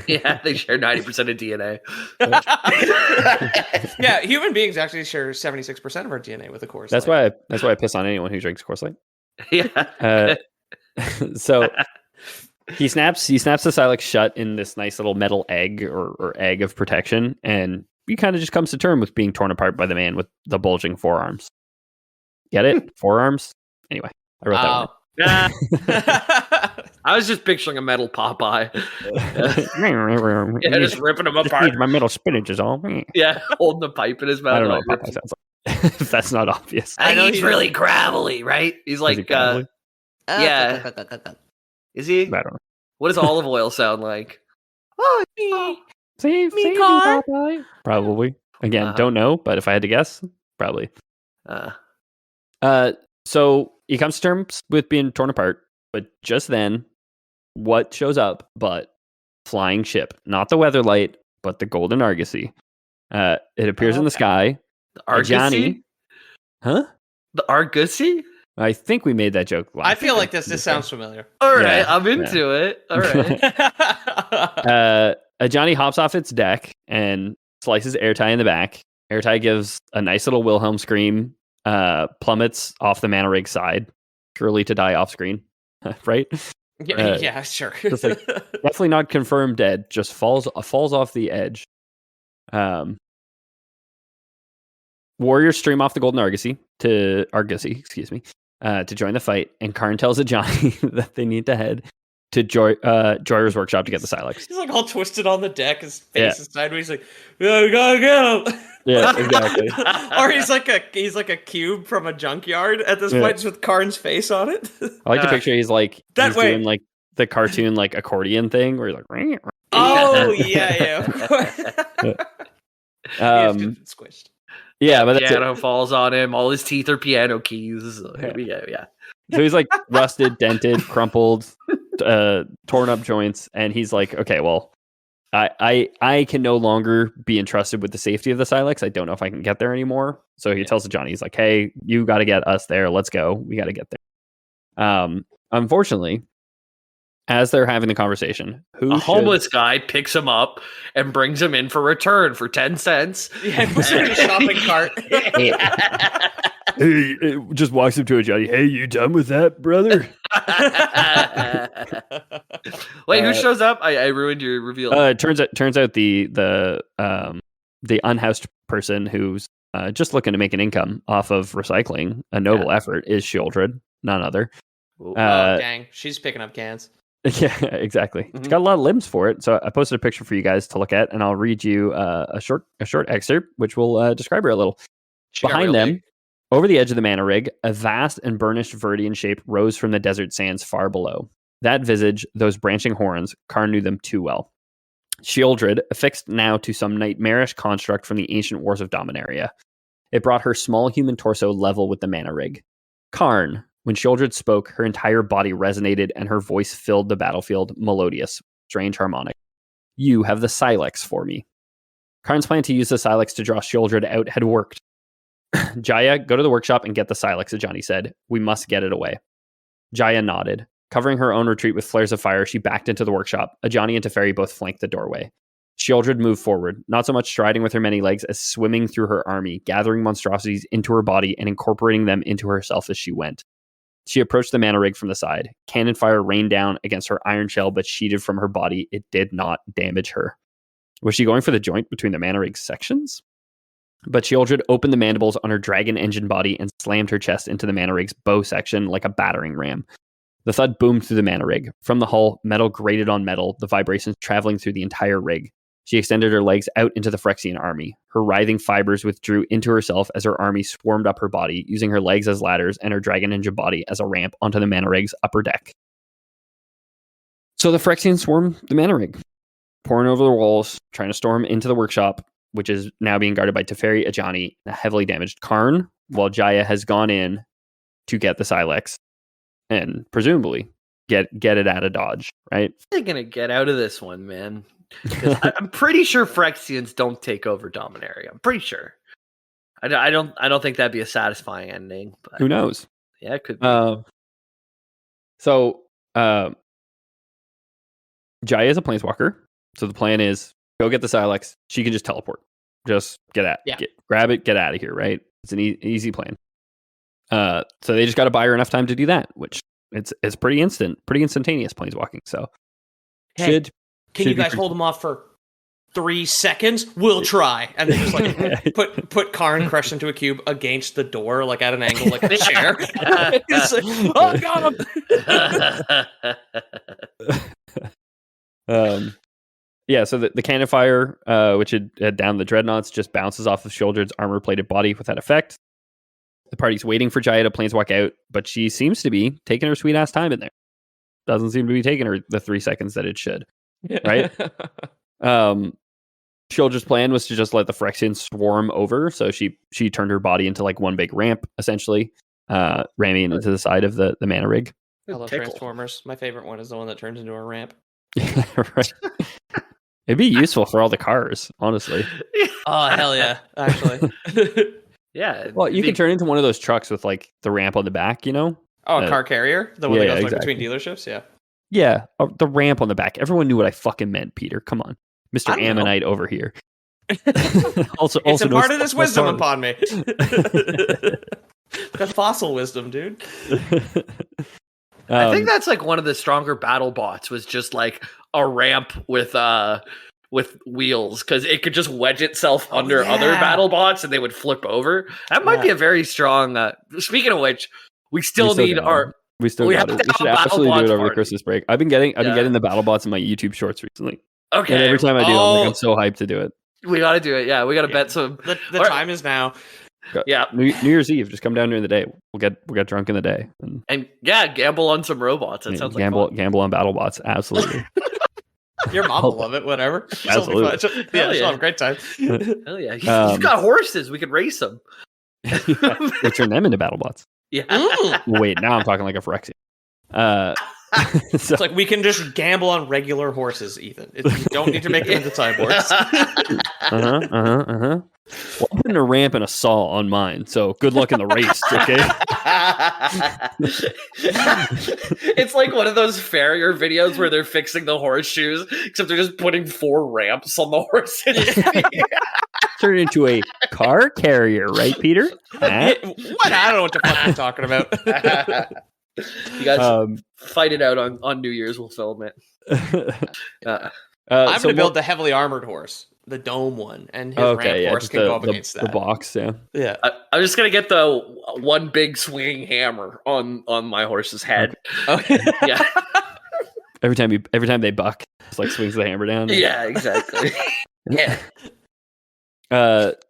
Yeah, they share 90% of DNA. Yeah, human beings actually share 76% of our DNA with a Coors Light. That's why I piss on anyone who drinks Coors Light. Yeah. So he snaps the Silex shut in this nice little metal egg or egg of protection, and he kind of just comes to terms with being torn apart by the man with the bulging forearms. Get it? Forearms? Anyway, I wrote that one. I was just picturing a metal Popeye. Just ripping them apart. My metal spinach is all. Yeah, holding the pipe in his mouth. I don't know what Popeye sounds like. If that's not obvious. I know he's really gravelly, right? He's like, yeah. Is he? I don't know. What does olive oil sound like? Oh, me. Save me, Popeye. Probably. Again, don't know, but if I had to guess, probably. So he comes to terms with being torn apart, but just then, what shows up but flying ship? Not the Weatherlight, but the Golden Argosy. It appears in the sky. The Argosy? Huh? The Argosy? I think we made that joke last I feel like this sounds familiar. All right, I'm into it. All right. Johnny hops off its deck and slices Airtie in the back. Airtie gives a nice little Wilhelm scream, plummets off the Mana Rig side, surely to die off screen, right? Yeah, sure. Just like, definitely not confirmed dead, just falls off the edge. Warriors stream off the Golden Argosy, to join the fight, and Karn tells Johnny that they need to head to Joyer's workshop to get the Silex. He's like all twisted on the deck, his face is sideways. He's like, we gotta get him. Yeah, exactly. Or he's like a cube from a junkyard at this point, just with Karn's face on it. I like to picture he's doing like the cartoon like accordion thing where he's like, oh yeah, of course. Squished. Yeah, but piano falls on him. All his teeth are piano keys. Yeah. So he's like rusted, dented, crumpled, torn up joints, and he's like, okay, well, I can no longer be entrusted with the safety of the Silex. I don't know if I can get there anymore. So he tells Johnny, he's like, hey, you got to get us there. Let's go. We got to get there. Unfortunately, as they're having the convecation, a homeless guy picks him up and brings him in for return for 10 cents. Yeah, puts him in a shopping cart. Hey, just walks up to a Johnny. Hey, you done with that, brother? Wait, who shows up? I ruined your reveal. It turns out the unhoused person who's just looking to make an income off of recycling, a noble effort, is Shieldred, none other. Dang, she's picking up cans. Yeah, exactly. It's got a lot of limbs for it. So I posted a picture for you guys to look at, and I'll read you a short excerpt, which will describe her a little. Behind them, over the edge of the mana rig, a vast and burnished Verdian shape rose from the desert sands far below. That visage, those branching horns, Karn knew them too well. Shieldred, affixed now to some nightmarish construct from the ancient wars of Dominaria. It brought her small human torso level with the mana rig. Karn, when Shieldred spoke, her entire body resonated and her voice filled the battlefield, melodious, strange harmonic. You have the Silex for me. Karn's plan to use the Silex to draw Shieldred out had worked. Jaya, go to the workshop and get the Silex, Johnny said. We must get it away. Jaya nodded. Covering her own retreat with flares of fire, she backed into the workshop. Ajani and Teferi both flanked the doorway. Shieldred moved forward, not so much striding with her many legs as swimming through her army, gathering monstrosities into her body and incorporating them into herself as she went. She approached the mana rig from the side. Cannon fire rained down against her iron shell, but sheeted from her body. It did not damage her. Was she going for the joint between the mana rig sections? But Shieldred opened the mandibles on her dragon engine body and slammed her chest into the mana rig's bow section like a battering ram. The thud boomed through the mana rig. From the hull, metal grated on metal, the vibrations traveling through the entire rig. She extended her legs out into the Phyrexian army. Her writhing fibers withdrew into herself as her army swarmed up her body, using her legs as ladders and her dragon engine body as a ramp onto the mana rig's upper deck. So the Phyrexians swarmed the mana rig, pouring over the walls, trying to storm into the workshop, which is now being guarded by Teferi, Ajani, and a heavily damaged Karn, while Jaya has gone in to get the Silex and presumably get it out of dodge, right? They're gonna get out of this one, man. I'm pretty sure Phyrexians don't take over Dominaria. I'm pretty sure. I don't think that'd be a satisfying ending. But who knows? Yeah, it could be. Jaya is a planeswalker, so the plan is go get the Silex. She can just teleport. Just grab it, get out of here, right? It's an easy plan. So they just got to buy her enough time to do that, which it's pretty instantaneous planeswalking. So can you guys hold them off for 3 seconds? We'll try, and then just like put Karn crushed into a cube against the door, like at an angle, like a chair. Like, oh, got him. Yeah, so the cannon fire, which had downed the dreadnoughts, just bounces off of Shieldred's armor-plated body with that effect. The party's waiting for Jaya to planeswalk out, but she seems to be taking her sweet-ass time in there. Doesn't seem to be taking her the 3 seconds that it should, right? Shieldred's plan was to just let the Phyrexians swarm over, so she turned her body into like one big ramp, essentially, ramming into the side of the mana rig. I love Transformers. My favorite one is the one that turns into a ramp. Right. It'd be useful for all the cars, honestly. Oh, hell yeah, actually. Yeah. Well, you can turn into one of those trucks with like the ramp on the back, you know? Oh, a car carrier? The one that goes between dealerships? Yeah. Yeah, the ramp on the back. Everyone knew what I fucking meant, Peter. Come on. Mr. Ammonite over here. also imparted this wisdom upon me. The fossil wisdom, dude. I think that's like one of the stronger battle bots was just like a ramp with wheels, because it could just wedge itself under other battle bots and they would flip over. That might be a very strong. Speaking of which, we still need our. We should absolutely do it over the Christmas break. I've been getting the battle bots in my YouTube shorts recently. Okay. And every time I do, I'm so hyped to do it. We got to do it. Yeah, we got to bet some. The time is now. Yeah. New Year's Eve. Just come down during the day. We'll get drunk in the day. And gamble on some robots. That sounds like gamble on battle bots. Absolutely. Your mom will love it. Whatever. Absolutely. She'll have a great time. Hell yeah! You've got horses. We could race them. We turn them into BattleBots. Yeah. Wait, now I'm talking like a Phyrexian. It's like we can just gamble on regular horses, Ethan. You don't need to make them into cyborgs. Well, I'm putting a ramp and a saw on mine, so good luck in the race, okay? It's like one of those farrier videos where they're fixing the horseshoes, except they're just putting 4 ramps on the horses. Turn it into a car carrier, right, Peter? What? I don't know what the fuck you're talking about. You guys fight it out on New Year's. We'll film it. I'm going to build the heavily armored horse, the dome one, and his ramp horse can go up against that. The box, yeah. I'm just going to get the one big swinging hammer on my horse's head. Okay. Yeah. Every time they buck, it's like swings the hammer down. Yeah, exactly. Yeah.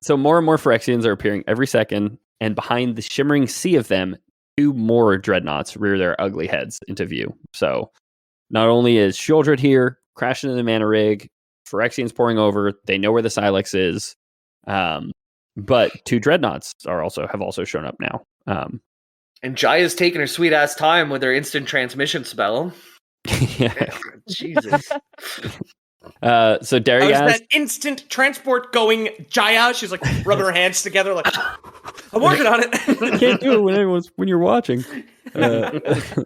So more and more Phyrexians are appearing every second, and behind the shimmering sea of them, 2 more dreadnoughts rear their ugly heads into view. So not only is Shieldred here, crashing into the mana rig, Phyrexians pouring over, they know where the Silex is, but 2 dreadnoughts have also shown up now. And Jaya's taking her sweet ass time with her instant transmission spell. Yeah. Jesus. So Darius, that instant transport going, Jaya. She's like rubbing her hands together, like I'm working on it. You can't do it when you're watching. So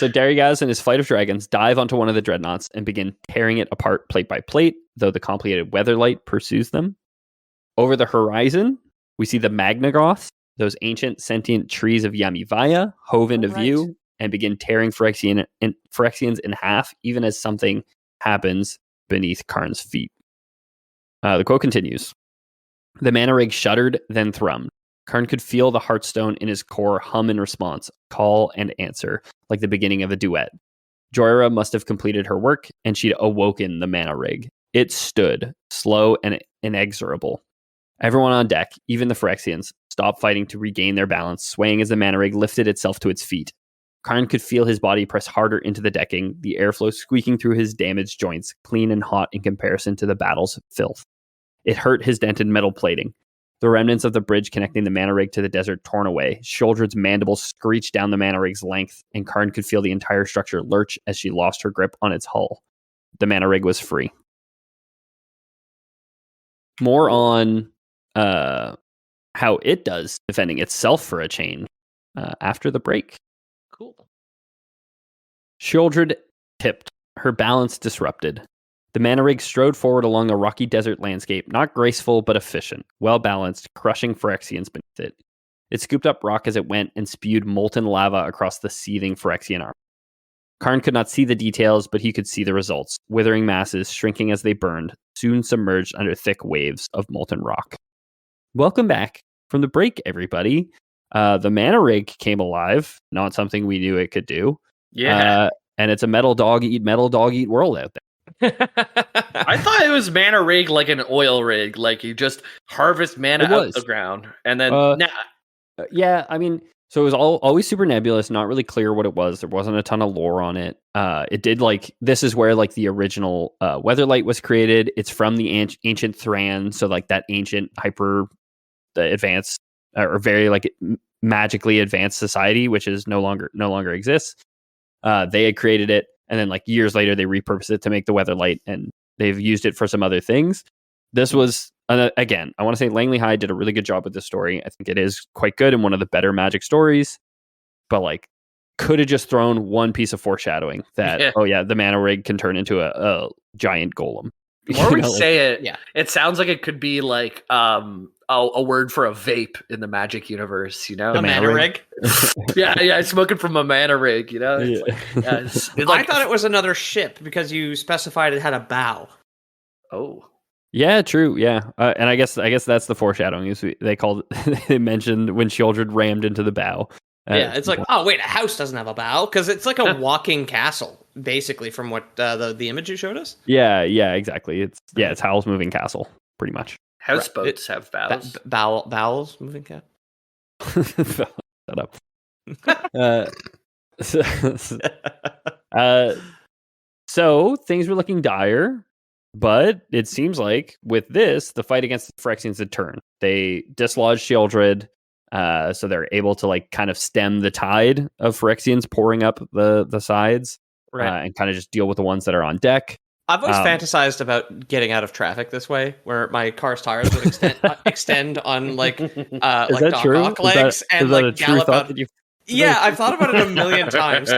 Darius and his flight of dragons dive onto one of the dreadnoughts and begin tearing it apart plate by plate, though the complicated weatherlight pursues them. Over the horizon, we see the Magnagoths, those ancient sentient trees of Yamivaya, hove into view and begin tearing Phyrexians in half, even as something happens beneath Karn's feet. The quote continues. The mana rig shuddered, then thrummed. Karn could feel the heartstone in his core hum in response, call and answer, like the beginning of a duet. Joyra must have completed her work, and she'd awoken the mana rig. It stood, slow and inexorable. Everyone on deck, even the Phyrexians, stopped fighting to regain their balance, swaying as the mana rig lifted itself to its feet. Karn could feel his body press harder into the decking, the airflow squeaking through his damaged joints, clean and hot in comparison to the battle's filth. It hurt his dented metal plating. The remnants of the bridge connecting the mana rig to the desert torn away. Shieldred's mandibles screeched down the mana rig's length, and Karn could feel the entire structure lurch as she lost her grip on its hull. The mana rig was free. More on how it does defending itself for a change after the break. Cool. Shieldred tipped, her balance disrupted. The mana rig strode forward along the rocky desert landscape, not graceful but efficient, well-balanced, crushing Phyrexians beneath it. It scooped up rock as it went and spewed molten lava across the seething Phyrexian army. Karn could not see the details, but he could see the results. Withering masses, shrinking as they burned, soon submerged under thick waves of molten rock. Welcome back from the break, everybody. The mana rig came alive, not something we knew it could do. Yeah. And it's a metal dog eat world out there. I thought it was mana rig like an oil rig, like you just harvest mana out the ground and then yeah, I mean, so it was always super nebulous, not really clear what it was. There wasn't a ton of lore on it. It did this is where the original Weatherlight was created. It's from the ancient Thran, so that ancient hyper advanced or very magically advanced society, which is no longer exists. They had created it, and then years later they repurposed it to make the Weatherlight, and they've used it for some other things. This was again, I want to say Langley Hyde did a really good job with this story. I think it is quite good and one of the better Magic stories, but could have just thrown one piece of foreshadowing that the mana rig can turn into a giant golem. The more we say it, it sounds like it could be a word for a vape in the Magic universe, you know? A mana rig? yeah, smoking from a mana rig, you know? I thought it was another ship because you specified it had a bow. Oh. Yeah, true. Yeah. And I guess that's the foreshadowing is they mentioned when Shieldred rammed into the bow. It's oh, wait, a house doesn't have a bow because it's like a walking castle, basically, from what the image you showed us. Yeah, exactly. It's Howl's Moving Castle, pretty much. Houseboats have bows. Bowels moving cat. Shut up. So things were looking dire, but it seems like with this, the fight against the Phyrexians had turned. They dislodged Sheoldred, so they're able to like kind of stem the tide of Phyrexians pouring up the sides, and kind of just deal with the ones that are on deck. I've always fantasized about getting out of traffic this way, where my car's tires would extend on like Doc Ock legs and like gallop out. Yeah, I've thought about it a million times.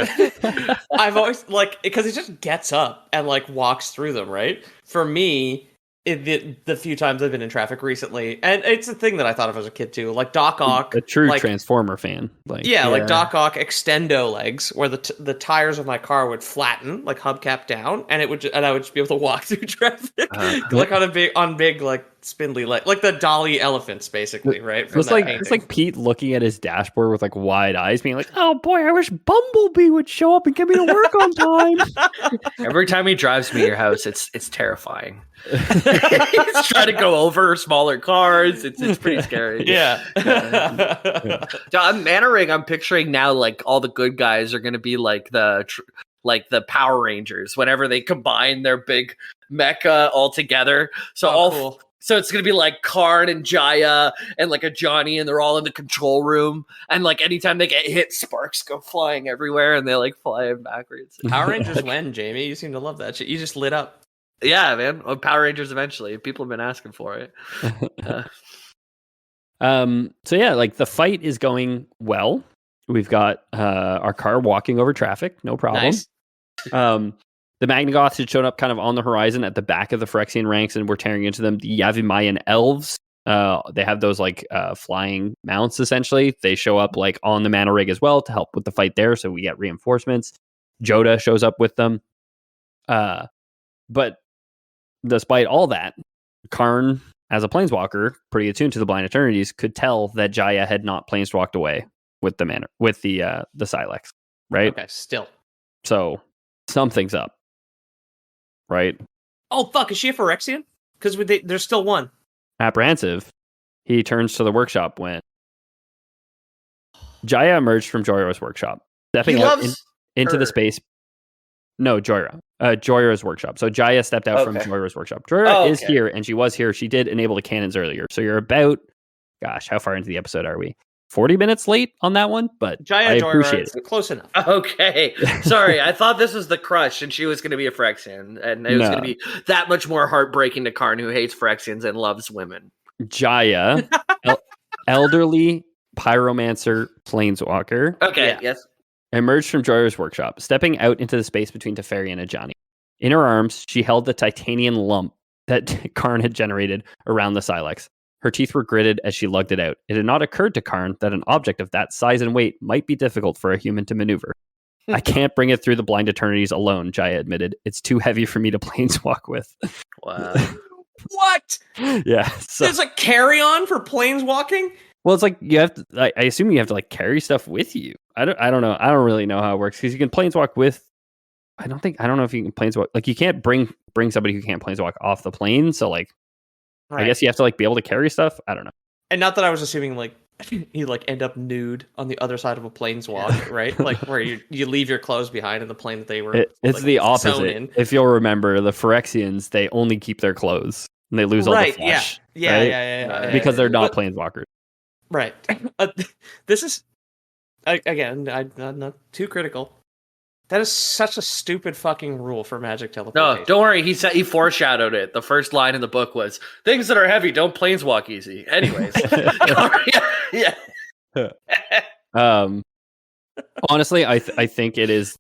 I've always because he just gets up and like walks through them. Right? For me, the few times I've been in traffic recently, and it's a thing that I thought of as a kid too. Like Doc Ock, a true Transformer fan. Like Doc Ock extendo legs, where the tires of my car would flatten, like hubcap down, and I would just be able to walk through traffic, like on big like spindly like the Dolly elephants, basically, right? It's like Pete looking at his dashboard with like wide eyes, being like, "Oh boy, I wish Bumblebee would show up and get me to work on time." Every time he drives me to your house, it's terrifying. He's trying to go over smaller cars. It's pretty scary. Yeah. On Mana Ring, I'm picturing now like all the good guys are going to be like the Power Rangers whenever they combine their big mecha all together. So cool. So it's going to be like Karn and Jaya and like a Johnny, and they're all in the control room. And like anytime they get hit, sparks go flying everywhere and they like fly backwards. Power Rangers when, Jamie? You seem to love that shit. You just lit up. Yeah, man. Power Rangers eventually. People have been asking for it. So yeah, like the fight is going well. We've got our car walking over traffic, no problem. Nice. The Magnagoths had shown up kind of on the horizon at the back of the Phyrexian ranks, and we're tearing into them. The Yavimayan elves, they have those like flying mounts, essentially. They show up like on the Mana Rig as well to help with the fight there, so we get reinforcements. Joda shows up with them. But despite all that, Karn, as a planeswalker, pretty attuned to the Blind Eternities, could tell that Jaya had not planeswalked away with the Sylex, right? Okay, still. So something's up. Right? Oh, fuck. Is she a Phyrexian? Because there's still one. Apprehensive, he turns to the workshop when Jaya emerged from Jorah's workshop, stepping out into the space. No, Jorah's workshop. So Jaya stepped out from Jorah's workshop. Jorah is here, and she was here. She did enable the cannons earlier. So you're about, how far into the episode are we? 40 minutes late on that one, but Jaya I appreciate it. Close enough. Okay. Sorry, I thought this was the crush and she was going to be a Phyrexian, and it was going to be that much more heartbreaking to Karn, who hates Phyrexians and loves women. Jaya, elderly pyromancer planeswalker. Okay, yes. Emerged from Jorah's workshop, stepping out into the space between Teferi and Ajani. In her arms, she held the titanium lump that Karn had generated around the Sylex. Her teeth were gritted as she lugged it out. It had not occurred to Karn that an object of that size and weight might be difficult for a human to maneuver. I can't bring it through the Blind Eternities alone, Jaya admitted. It's too heavy for me to planeswalk with. Wow. What? Yeah. So, there's a carry-on for planeswalking? Well, it's like you have to. I assume you have to like carry stuff with you. I don't know. I don't really know how it works, because you can planeswalk with. I don't know if you can planeswalk. Like you can't bring somebody who can't planeswalk off the plane. So like. Right. I guess you have to like be able to carry stuff. I don't know. And not that I was assuming like you like end up nude on the other side of a planeswalk, right? Like where you leave your clothes behind in the plane that they were. It's the opposite. If you'll remember, the Phyrexians, they only keep their clothes and they lose all the flesh. Yeah. Because they're not planeswalkers. Right. This is again. I'm not too critical. That is such a stupid fucking rule for magic teleportation. No, don't worry. He foreshadowed it. The first line in the book was, "Things that are heavy don't planeswalk easy." Anyways, yeah. Honestly, I think it is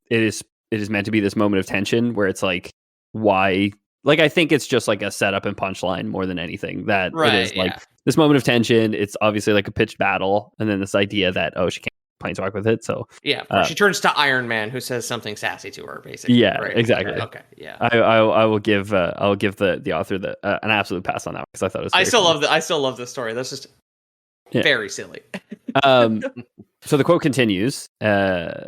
meant to be this moment of tension where it's like, why? Like, I think it's just like a setup and punchline more than anything. That it is like this moment of tension. It's obviously like a pitched battle, and then this idea that she can't planeswalk with it. So yeah, she turns to Iron Man, who says something sassy to her, basically. Yeah, right? exactly. Okay, yeah. I will give the author an absolute pass on that, because I thought it was. I still love this story. That's just very silly. So the quote continues. Karn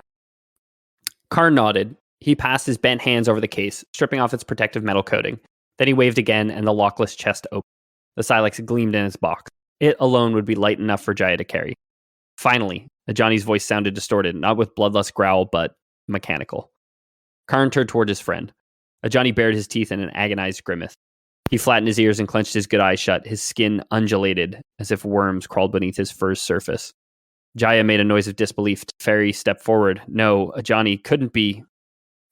nodded. He passed his bent hands over the case, stripping off its protective metal coating. Then he waved again, and the lockless chest opened. The Sylex gleamed in its box. It alone would be light enough for Jaya to carry. Finally, Johnny's voice sounded distorted, not with bloodlust growl, but mechanical. Karn turned toward his friend. Ajani bared his teeth in an agonized grimace. He flattened his ears and clenched his good eyes shut. His skin undulated as if worms crawled beneath his fur's surface. Jaya made a noise of disbelief. Teferi stepped forward. No, Ajani couldn't be.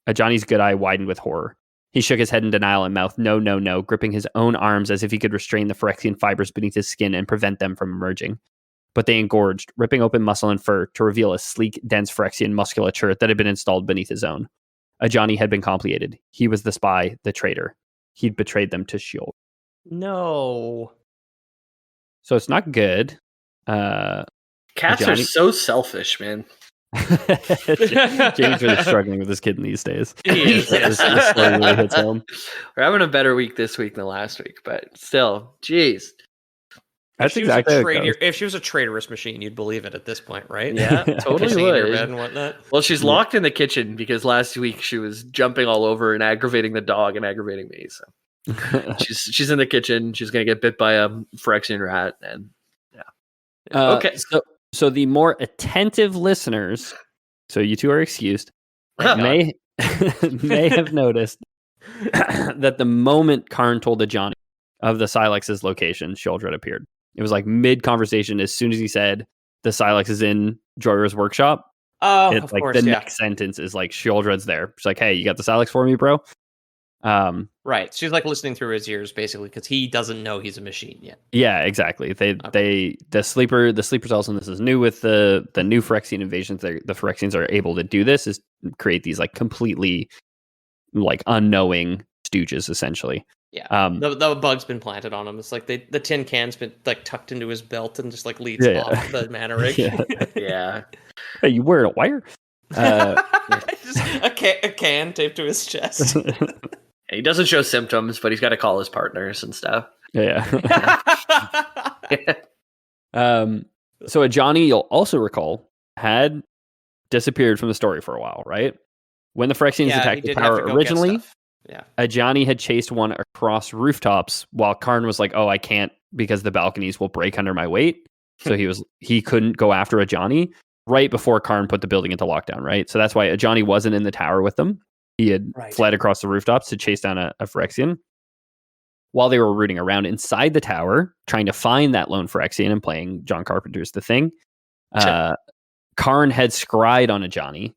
Ajani's good eye widened with horror. He shook his head in denial and mouthed, no, no, no, gripping his own arms as if he could restrain the Phyrexian fibers beneath his skin and prevent them from emerging. But they engorged, ripping open muscle and fur to reveal a sleek, dense Phyrexian musculature that had been installed beneath his own. Ajani had been completed. He was the spy, the traitor. He'd betrayed them to Sheol. No. So it's not good. Cats Ajani... are so selfish, man. Jamie's really struggling with this kid these days. He is. This story really hits home. We're having a better week this week than last week, but still, geez. That's exactly how it goes. If she was a traitorous machine, you'd believe it at this point, right? Yeah, totally Kissing in her would. bed and whatnot. Well, she's locked in the kitchen because last week she was jumping all over and aggravating the dog and aggravating me. So she's in the kitchen. She's gonna get bit by a Phyrexian rat, and yeah. Okay. So the more attentive listeners, so you two are excused, may have noticed that the moment Karn told Ajani of the Silex's location, Sheoldred appeared. It was like mid-conversation. As soon as he said the Silex is in Jorah's workshop, it's like the next sentence is like Sheoldred's there. She's like, hey, you got the Silex for me, bro? Right. She's like listening through his ears basically because he doesn't know he's a machine yet. Yeah, exactly. The sleeper cells, and this is new with the new Phyrexian invasions. The Phyrexians are able to do this, is create these like completely like unknowing stooges essentially. Yeah. The bug's been planted on him. It's like the tin can's been like tucked into his belt and just like leads off the mana rig. Yeah. Hey, you wearing a wire? Just a can taped to his chest. He doesn't show symptoms, but he's got to call his partners and stuff. Yeah. So Ajani, you'll also recall, had disappeared from the story for a while, right? When the Phyrexians attacked the tower originally, Ajani had chased one across rooftops while Karn was like, oh, I can't because the balconies will break under my weight. So he couldn't go after Ajani right before Karn put the building into lockdown, right? So that's why Ajani wasn't in the tower with them. He had fled across the rooftops to chase down a Phyrexian. While they were rooting around inside the tower, trying to find that lone Phyrexian and playing John Carpenter's The Thing, Karn had scryed on Ajani,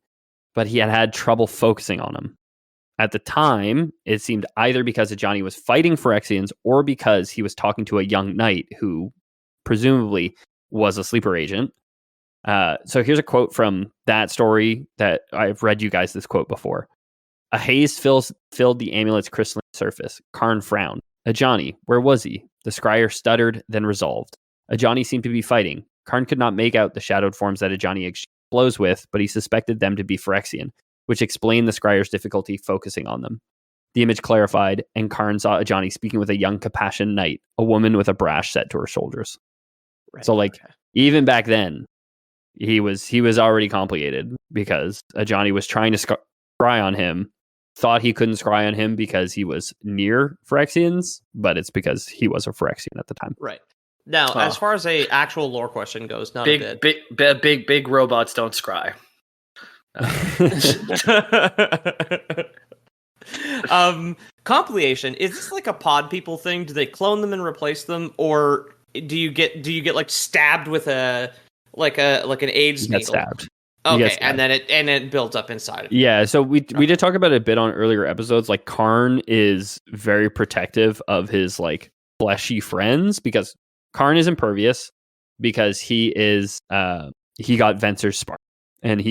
but he had trouble focusing on him. At the time, it seemed either because Ajani was fighting Phyrexians or because he was talking to a young knight who presumably was a sleeper agent. So here's a quote from that story that I've read you guys this quote before. A haze filled the amulet's crystalline surface. Karn frowned. Ajani, where was he? The scryer stuttered, then resolved. Ajani seemed to be fighting. Karn could not make out the shadowed forms that Ajani exchanged blows with, but he suspected them to be Phyrexian, which explained the scryer's difficulty focusing on them. The image clarified, and Karn saw Ajani speaking with a young Capashen knight, a woman with a brash set to her shoulders. Right, so, even back then, he was already complicated because Ajani was trying to scry on him, thought he couldn't scry on him because he was near Phyrexians, but it's because he was a Phyrexian at the time. Right. Now, as far as a actual lore question goes, not big, a bit. Big robots don't scry. Compilation, is this like a pod people thing? Do they clone them and replace them, or do you get like stabbed with an AIDS needle? Stabbed. Okay, and then it builds up inside of you. Yeah, so we did talk about it a bit on earlier episodes. Like Karn is very protective of his like fleshy friends because Karn is impervious because he got Venser's spark, and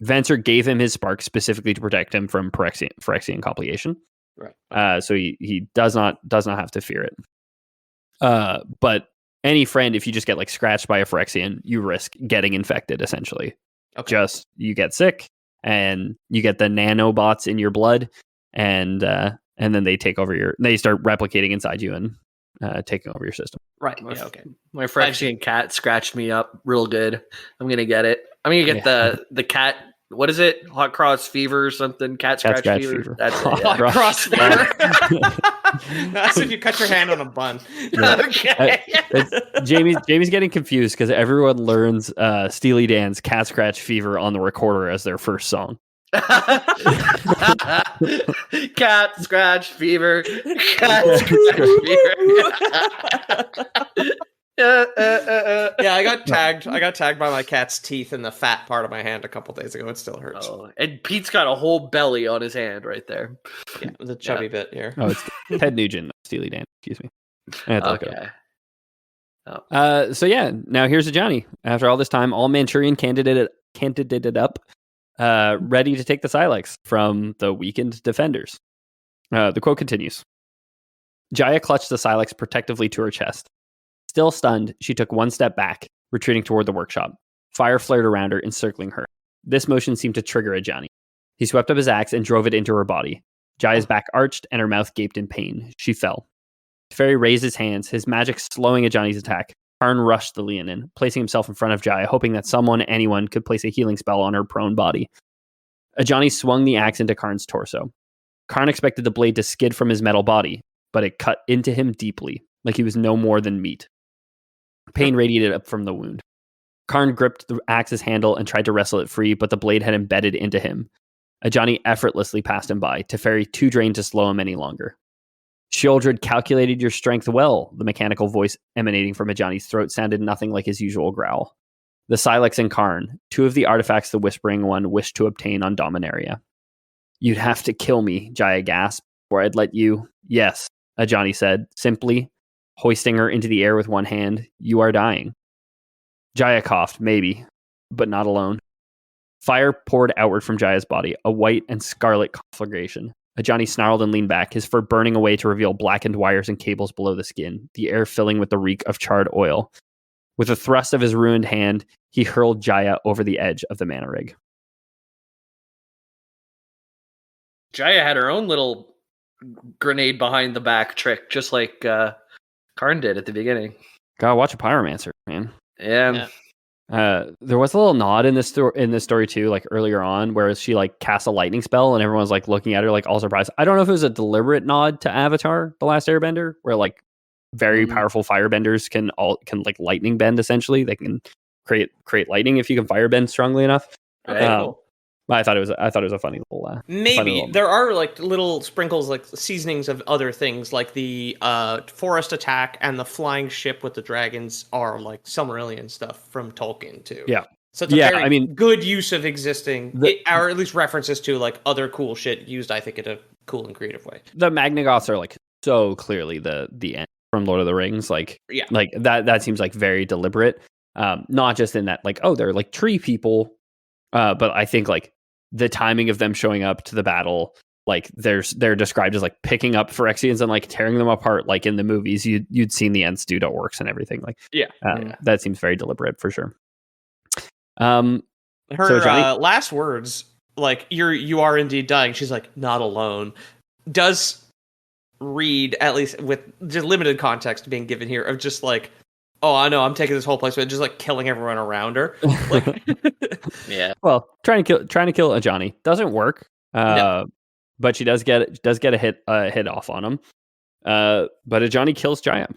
Venser gave him his spark specifically to protect him from Phyrexian complication. Right. So he does not have to fear it. But any friend, if you just get like scratched by a Phyrexian, you risk getting infected essentially. Okay. You get sick and you get the nanobots in your blood, and then they take over they start replicating inside you and taking over your system. Right. Yeah. Okay. My Phyrexian cat scratched me up real good. I'm gonna get it. I'm gonna get the cat. What is it? Hot cross fever or something? Cat scratch fever. That's it. Hot cross fever. That's if you cut your hand on a bun. Yeah. Okay. Jamie's getting confused because everyone learns Steely Dan's Cat Scratch Fever on the recorder as their first song. Cat scratch fever. Cat scratch fever. Yeah, I got tagged. I got tagged by my cat's teeth in the fat part of my hand a couple days ago. It still hurts. Oh, and Pete's got a whole belly on his hand right there. Yeah, the chubby bit here. Oh, it's Ted Nugent, Steely Dan. Excuse me. I had to look it up. So yeah, now here's a Johnny. After all this time, all Manchurian candidated up, ready to take the Silex from the weakened defenders. The quote continues. Jaya clutched the Silex protectively to her chest. Still stunned, she took one step back, retreating toward the workshop. Fire flared around her, encircling her. This motion seemed to trigger Ajani. He swept up his axe and drove it into her body. Jaya's back arched and her mouth gaped in pain. She fell. Teferi raised his hands, his magic slowing Ajani's attack. Karn rushed the Leonin, placing himself in front of Jaya, hoping that anyone could place a healing spell on her prone body. Ajani swung the axe into Karn's torso. Karn expected the blade to skid from his metal body, but it cut into him deeply, like he was no more than meat. Pain radiated up from the wound. Karn gripped the axe's handle and tried to wrestle it free, but the blade had embedded into him. Ajani effortlessly passed him by, Teferi too drained to slow him any longer. Shieldred calculated your strength well, the mechanical voice emanating from Ajani's throat sounded nothing like his usual growl. The Silex and Karn, two of the artifacts the Whispering One wished to obtain on Dominaria. You'd have to kill me, Jaya gasped, before I'd let you. Yes, Ajani said, simply, hoisting her into the air with one hand. You are dying. Jaya coughed, maybe, but not alone. Fire poured outward from Jaya's body, a white and scarlet conflagration. Ajani snarled and leaned back, his fur burning away to reveal blackened wires and cables below the skin, the air filling with the reek of charred oil. With a thrust of his ruined hand, he hurled Jaya over the edge of the mana rig. Jaya had her own little grenade behind the back trick, just like Karn did at the beginning. Gotta watch a pyromancer, man. Yeah. There was a little nod in this story too, like earlier on, where she like casts a lightning spell and everyone's like looking at her like all surprised. I don't know if it was a deliberate nod to Avatar: The Last Airbender, where like very powerful firebenders can like lightning bend. Essentially, they can create lightning if you can firebend strongly enough. Cool. But I thought it was a funny little. Maybe there are like little sprinkles, like seasonings of other things, like the forest attack and the flying ship with the dragons are like Silmarillion stuff from Tolkien too. Yeah. So it's a very good use of existing, or at least references to like other cool shit used, I think, in a cool and creative way. The Magnagoths are like so clearly the end from Lord of the Rings. Like that seems like very deliberate. Not just in that like, oh, they're like tree people. But I think like the timing of them showing up to the battle, like they're described as like picking up Phyrexians and like tearing them apart, like in the movies you'd seen the Ents do orcs and everything. Like that seems very deliberate for sure. Her last words, like you are indeed dying. She's like, not alone. Does read, at least with just limited context being given here, of just like, oh, I know, I'm taking this whole place, but just like killing everyone around her. Like, yeah. Well, trying to kill Ajani doesn't work. No. But she does get a hit off on him. But Ajani kills Jaya.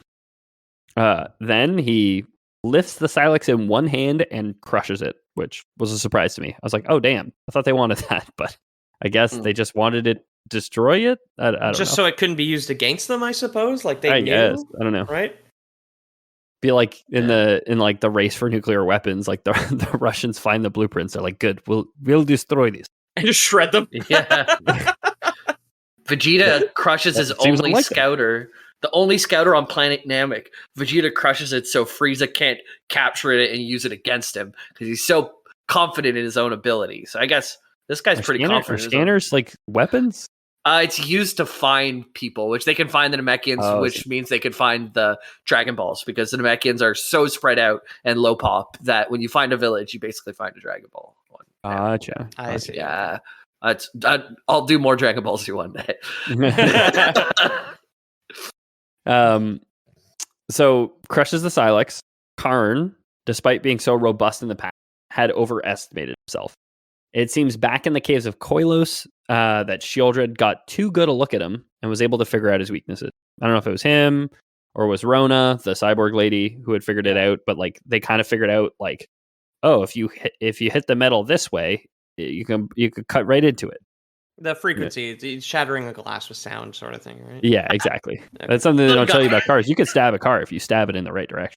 Then he lifts the Silex in one hand and crushes it, which was a surprise to me. I was like, oh damn, I thought they wanted that, but I guess they just wanted it destroy it. I don't know. So it couldn't be used against them, I suppose. Like they knew. Guess. I don't know. Right. Be like in the race for nuclear weapons, like the Russians find the blueprints. They're like, good, we'll destroy these and just shred them. Yeah. Vegeta crushes his only scouter, the only scouter on planet Namek. Vegeta crushes it so Frieza can't capture it and use it against him because he's so confident in his own ability. So I guess this guy's pretty confident. Are scanners like weapons? It's used to find people, which they can find the Namekians, which means they can find the Dragon Balls, because the Namekians are so spread out and low pop that when you find a village, you basically find a Dragon Ball. Gotcha. I see. Yeah. I'll do more Dragon Balls one day. So crushes the Silex. Karn, despite being so robust in the past, had overestimated himself. It seems back in the caves of Koilos that Shieldred got too good a look at him and was able to figure out his weaknesses. I don't know if it was him or was Rona, the cyborg lady, who had figured it out, but like they kind of figured out like, oh, if you hit the metal this way, you can cut right into it. The frequency, it's shattering a glass with sound sort of thing, right? Yeah, exactly. Okay. That's something they don't tell you about cars. You can stab a car if you stab it in the right direction.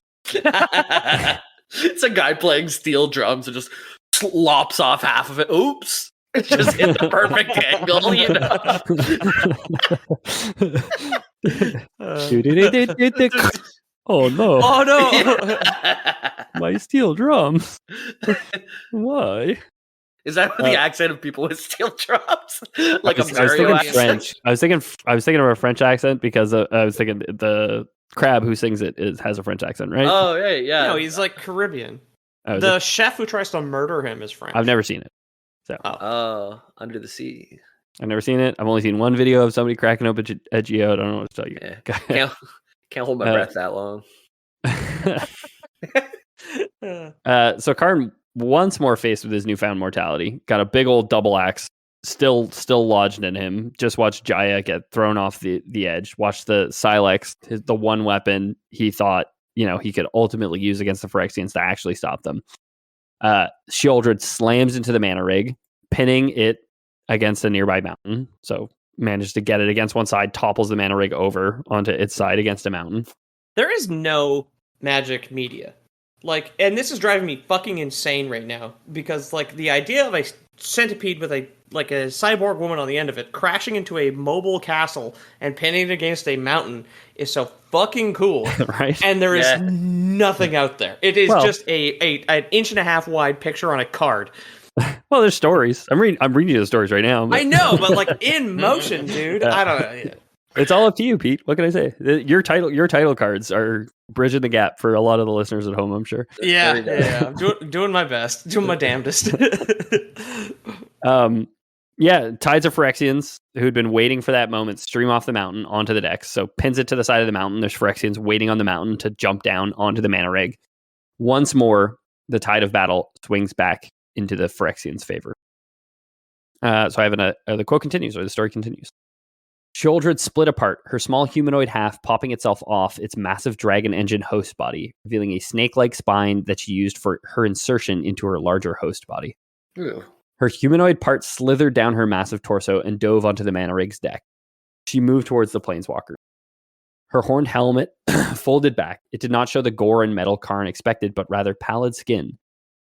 It's a guy playing steel drums and just lops off half of it. Oops. It just hit the perfect angle, you know. Oh no. Oh no. My steel drums. Why? Is that the accent of people with steel drums? Like I was thinking French. I was thinking of a French accent because I was thinking the crab who sings it has a French accent, right? Oh, yeah. No, he's like Caribbean. The chef who tries to murder him is French. I've never seen it. So. Under the Sea. I've never seen it. I've only seen one video of somebody cracking open a geode. I don't know what to tell you. Yeah. Can't hold my breath that long. So Karn, once more faced with his newfound mortality, got a big old double axe still lodged in him. Just watched Jaya get thrown off the edge. Watched the Silex, the one weapon he thought he could ultimately use against the Phyrexians to actually stop them. Sheoldred slams into the mana rig, pinning it against a nearby mountain. So managed to get it against one side, topples the mana rig over onto its side against a mountain. There is no magic media. And this is driving me fucking insane right now, because the idea of a centipede with a cyborg woman on the end of it crashing into a mobile castle and pinning it against a mountain is so fucking cool. Right? And there is nothing out there. It is just an inch and a half wide picture on a card. Well, there's stories. I'm reading you the stories right now. I know, but in motion, dude. I don't know. It's all up to you, Pete. What can I say? Your title cards are bridging the gap for a lot of the listeners at home, I'm sure. Yeah. I'm doing my best. Doing my damnedest. Tides of Phyrexians who'd been waiting for that moment stream off the mountain onto the decks. So pins it to the side of the mountain. There's Phyrexians waiting on the mountain to jump down onto the mana rig. Once more, the tide of battle swings back into the Phyrexians' favor. So I have the quote continues, or the story continues. Sheoldred split apart, her small humanoid half popping itself off its massive dragon engine host body, revealing a snake-like spine that she used for her insertion into her larger host body. Ew. Her humanoid part slithered down her massive torso and dove onto the mana rig's deck. She moved towards the planeswalker. Her horned helmet folded back. It did not show the gore and metal Karn expected, but rather pallid skin.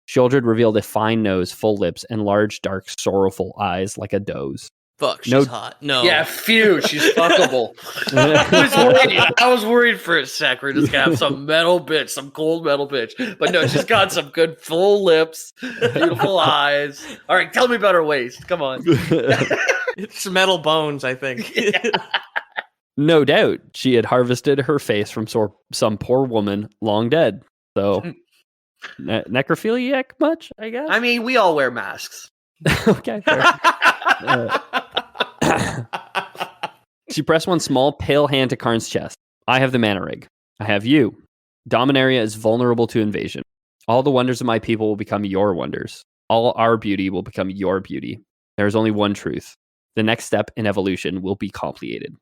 Sheoldred revealed a fine nose, full lips, and large, dark, sorrowful eyes like a doe's. Fuck, she's hot. No. Yeah, phew, she's fuckable. I was worried for a sec. We're just gonna have some metal bitch, some cold metal bitch. But no, she's got some good full lips, beautiful eyes. All right, tell me about her waist. Come on. It's metal bones, I think. No doubt she had harvested her face from some poor woman long dead. So, necrophiliac much, I guess? I mean, we all wear masks. Okay, fair. She pressed one small, pale hand to Karn's chest. I have the mana rig. I have you. Dominaria is vulnerable to invasion. All the wonders of my people will become your wonders. All our beauty will become your beauty. There is only one truth. The next step in evolution will be complicated.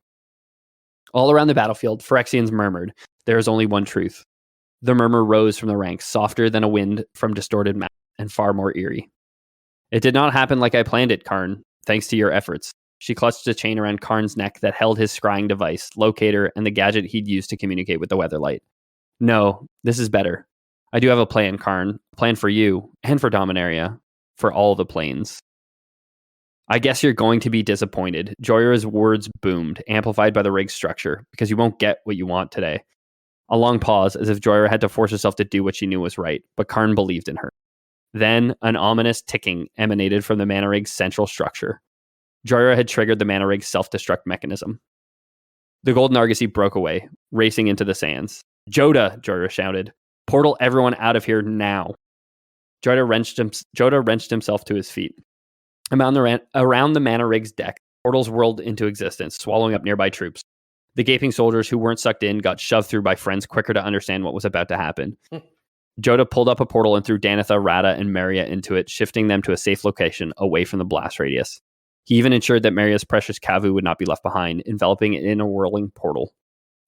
All around the battlefield, Phyrexians murmured, there is only one truth. The murmur rose from the ranks, softer than a wind from distorted mouth, and far more eerie. It did not happen like I planned it, Karn, thanks to your efforts. She clutched a chain around Karn's neck that held his scrying device, locator, and the gadget he'd used to communicate with the Weatherlight. No, this is better. I do have a plan, Karn. A plan for you, and for Dominaria, for all the planes. I guess you're going to be disappointed. Joyra's words boomed, amplified by the rig's structure, because you won't get what you want today. A long pause, as if Joyra had to force herself to do what she knew was right, but Karn believed in her. Then, an ominous ticking emanated from the mana rig's central structure. Joyra had triggered the mana rig's self-destruct mechanism. The golden argosy broke away, racing into the sands. Joda, Joyra shouted. Portal everyone out of here now. Joda wrenched himself to his feet. Around the mana rig's deck, portals whirled into existence, swallowing up nearby troops. The gaping soldiers who weren't sucked in got shoved through by friends quicker to understand what was about to happen. Joda pulled up a portal and threw Danitha, Rada, and Maria into it, shifting them to a safe location away from the blast radius. He even ensured that Maria's precious Kavu would not be left behind, enveloping it in a whirling portal.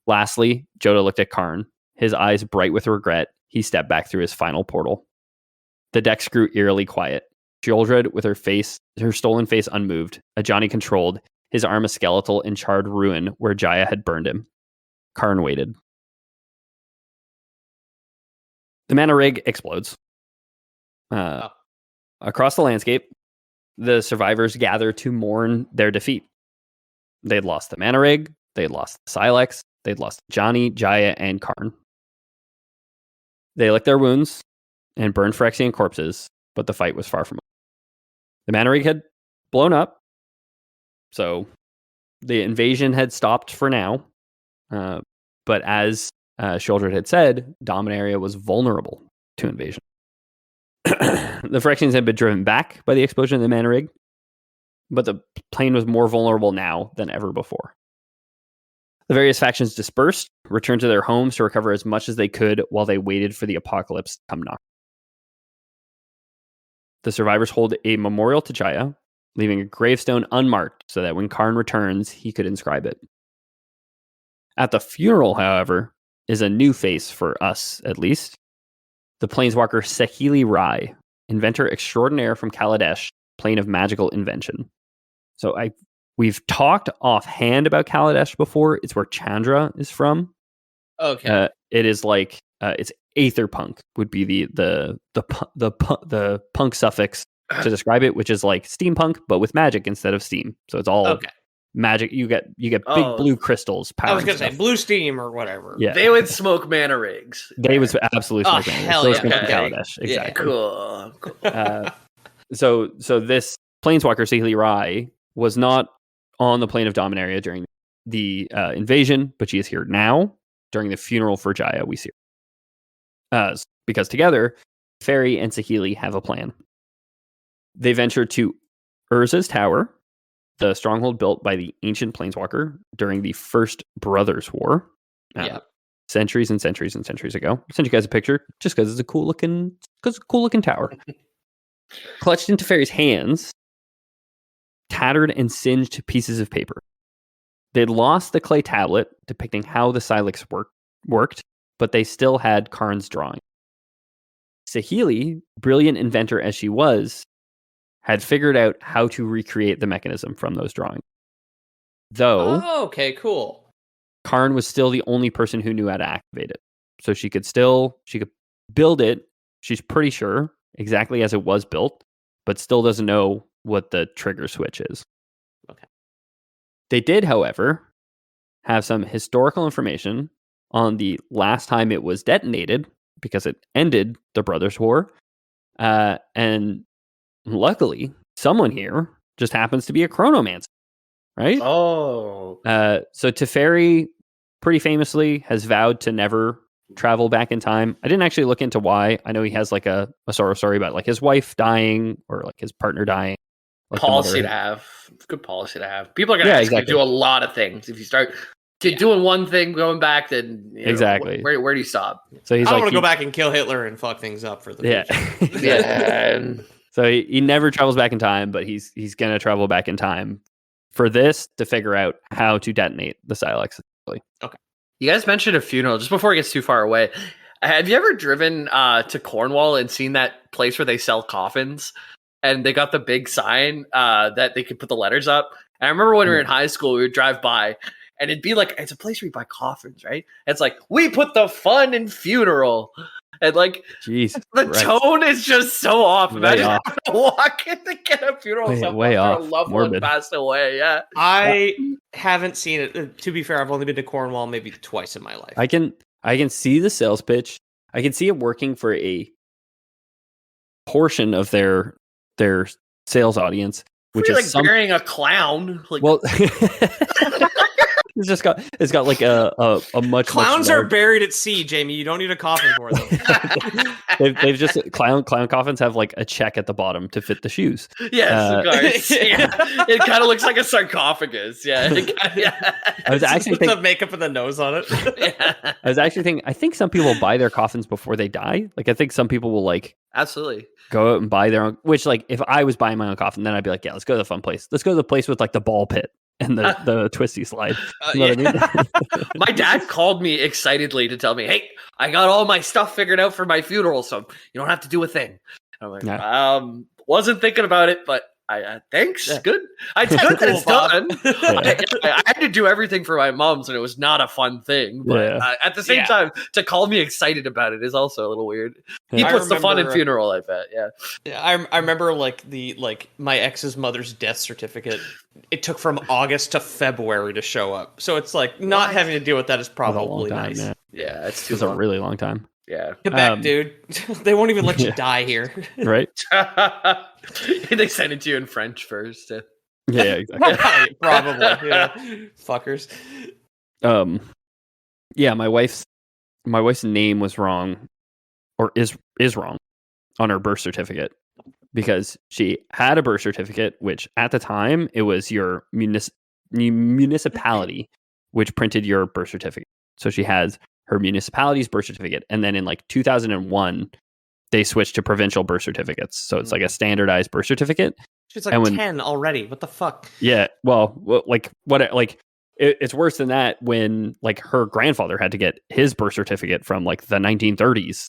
Lastly, Joda looked at Karn. His eyes bright with regret, he stepped back through his final portal. The decks grew eerily quiet. Shieldred with her stolen face unmoved, a Johnny controlled, his arm a skeletal in charred ruin where Jaya had burned him. Karn waited. The mana rig explodes. Across the landscape, the survivors gather to mourn their defeat. They'd lost the mana rig, they'd lost Silex, they'd lost Johnny, Jaya, and Karn. They licked their wounds and burned Phyrexian corpses, but the fight was far from over. The mana rig had blown up, so the invasion had stopped for now. But as Shieldred had said, Dominaria was vulnerable to invasion. The Phyrexians had been driven back by the explosion of the mana rig, but the plane was more vulnerable now than ever before. The various factions dispersed, returned to their homes to recover as much as they could while they waited for the apocalypse to come knock. The survivors hold a memorial to Jaya, leaving a gravestone unmarked so that when Karn returns, he could inscribe it. At the funeral, however, is a new face for us, at least. The planeswalker Saheeli Rai, inventor extraordinaire from Kaladesh, plane of magical invention. So we've talked offhand about Kaladesh before. It's where Chandra is from. Okay. It is like it's aetherpunk would be the punk suffix to describe it, which is like steampunk but with magic instead of steam. So it's all magic. You get big blue crystals. I was gonna say blue steam or whatever. Yeah, they would smoke mana rigs. They would absolutely smoke mana rigs. Hell Those yeah. Kaladesh. Exactly. Yeah, cool. So this planeswalker Saheeli Rai was not on the plane of Dominaria during the invasion, but she is here now. During the funeral for Jaya, we see her. Because together, Fairy and Saheeli have a plan. They venture to Urza's Tower, the stronghold built by the ancient planeswalker during the First Brothers War. Centuries and centuries and centuries ago. I'll send you guys a picture just because it's a cool looking tower. Clutched into Fairy's hands, tattered and singed pieces of paper. They'd lost the clay tablet depicting how the Silex worked, but they still had Karn's drawing. Saheeli, brilliant inventor as she was, had figured out how to recreate the mechanism from those drawings. Though, Cool. Karn was still the only person who knew how to activate it. So she could build it, she's pretty sure, exactly as it was built, but still doesn't know what the trigger switch is. Okay. They did, however, have some historical information on the last time it was detonated, because it ended the Brothers' War. And luckily, someone here just happens to be a chronomancer, right? Oh. So Teferi, pretty famously, has vowed to never travel back in time. I didn't actually look into why. I know he has like a sorrow story about like his wife dying or like his partner dying. Like policy to have. Good policy to have. People are going to actually do a lot of things. If you start doing one thing, going back, then exactly. Where do you stop? So he's I don't want to go back and kill Hitler and fuck things up for the future. Yeah. So he never travels back in time, but he's going to travel back in time for this to figure out how to detonate the Silex. Okay. You guys mentioned a funeral. Just before it gets too far away, have you ever driven to Cornwall and seen that place where they sell coffins? And they got the big sign that they could put the letters up. And I remember when we were in high school, we would drive by, and it'd be like, it's a place where you buy coffins, right? It's like, we put the fun in funeral. And like, jeez, the tone is just so off. Imagine having to walk in to get a funeral way off. A loved one passed away. Yeah, I haven't seen it. To be fair, I've only been to Cornwall maybe twice in my life. I can see the sales pitch. I can see it working for a portion of their sales audience, which is like burying a clown. Like, well, it's got like a much clowns are buried at sea, Jamie. You don't need a coffin for them. they've just clown coffins have like a check at the bottom to fit the shoes. Yes, of course. Yeah. It kind of looks like a sarcophagus. Yeah, I was actually thinking some makeup and the nose on it. I was actually thinking. I think some people buy their coffins before they die. Like I think some people will like absolutely go out and buy their own. Which like if I was buying my own coffin, then I'd be like, yeah, let's go to the fun place. Let's go to the place with like the ball pit and the twisty slide. You know what I mean? My dad called me excitedly to tell me, hey, I got all my stuff figured out for my funeral, so you don't have to do a thing. I'm like, Wasn't thinking about it, but thanks. Yeah. Good. It's good that it's done. Yeah. I had to do everything for my mom's, and it was not a fun thing. But at the same time, to call me excited about it is also a little weird. He puts the fun in funeral, I bet. Yeah. I remember my ex's mother's death certificate. It took from August to February to show up. So it's like not having to deal with that is probably time, nice. Yeah, it's too It's a really long time. Yeah. Quebec, dude. They won't even let you die here. Right? They send it to you in French first. Yeah, exactly. Probably. Yeah. Fuckers. Yeah, my wife's name was wrong, or is wrong, on her birth certificate, because she had a birth certificate, which at the time it was your municipality which printed your birth certificate. So she has her municipality's birth certificate, and then in like 2001 they switched to provincial birth certificates, so it's like a standardized birth certificate. She's like 10 already. What the fuck? Yeah, well, it's worse than that when like her grandfather had to get his birth certificate from like the 1930s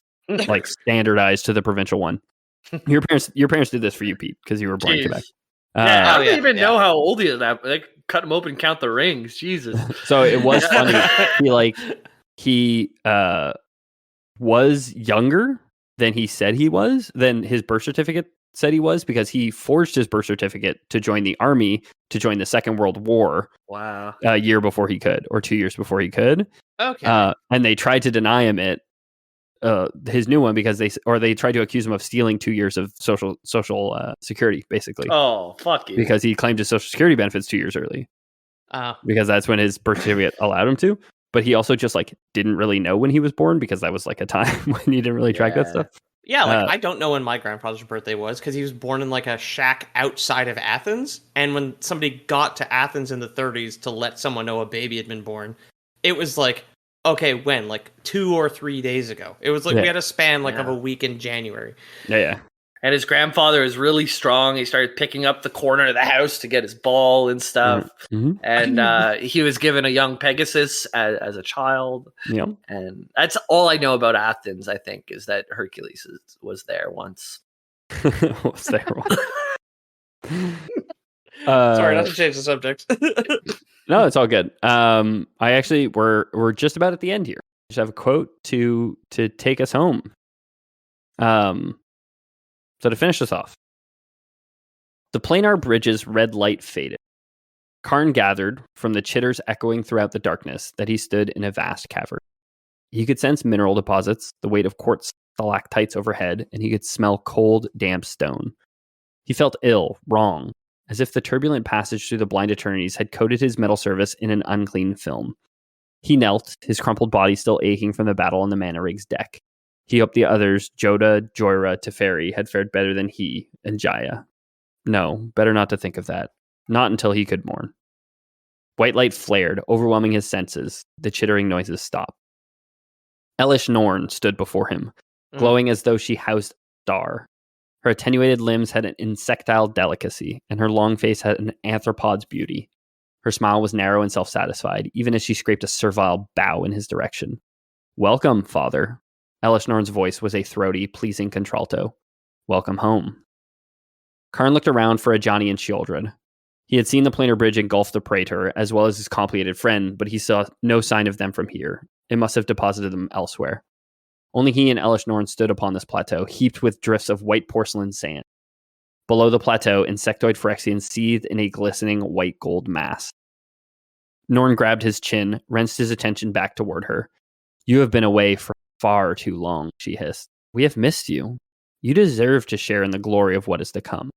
like standardized to the provincial one. Your parents did this for you, Pete, because you were born in Quebec. I don't even know how old he is. Like, cut him open, count the rings. Jesus. So it was funny. He was younger than he said he was, than his birth certificate said he was, because he forged his birth certificate to join the army, to join the Second World War. Wow. A year before he could, or 2 years before he could. Okay. And they tried to deny him his new one, because they tried to accuse him of stealing 2 years of social security, basically. Oh, fuck you. Because he claimed his social security benefits 2 years early. Because that's when his birth certificate allowed him to. But he also just like didn't really know when he was born, because that was like a time when he didn't really track that stuff. Yeah, I don't know when my grandfather's birthday was, because he was born in like a shack outside of Athens. And when somebody got to Athens in the 30s to let someone know a baby had been born, it was like, okay, when? Like 2 or 3 days ago. It was like we had a span of a week in January. Yeah. And his grandfather is really strong. He started picking up the corner of the house to get his ball and stuff. Mm-hmm. And he was given a young Pegasus as a child. Yep. And that's all I know about Athens, I think, is that Hercules was there once. Was there once. Sorry, not to change the subject. No, it's all good. We're just about at the end here. Just have a quote to take us home. So to finish this off, the planar bridge's red light faded. Karn gathered from the chitters echoing throughout the darkness that he stood in a vast cavern. He could sense mineral deposits, the weight of quartz stalactites overhead, and he could smell cold, damp stone. He felt ill, wrong, as if the turbulent passage through the blind eternities had coated his metal surface in an unclean film. He knelt, his crumpled body still aching from the battle on the Mana Rig's deck. He hoped the others, Joda, Joyra, Teferi, had fared better than he and Jaya. No, better not to think of that. Not until he could mourn. White light flared, overwhelming his senses. The chittering noises stopped. Elish Norn stood before him, glowing as though she housed a star. Her attenuated limbs had an insectile delicacy, and her long face had an anthropod's beauty. Her smile was narrow and self-satisfied, even as she scraped a servile bow in his direction. Welcome, father. Elish Norn's voice was a throaty, pleasing contralto. Welcome home. Karn looked around for Ajani and Shieldred. He had seen the planar bridge engulf the Praetor, as well as his complicated friend, but he saw no sign of them from here. It must have deposited them elsewhere. Only he and Elish Norn stood upon this plateau, heaped with drifts of white porcelain sand. Below the plateau, insectoid Phyrexians seethed in a glistening white gold mass. Norn grabbed his chin, wrenched his attention back toward her. You have been away for far too long, she hissed. We have missed you. You deserve to share in the glory of what is to come.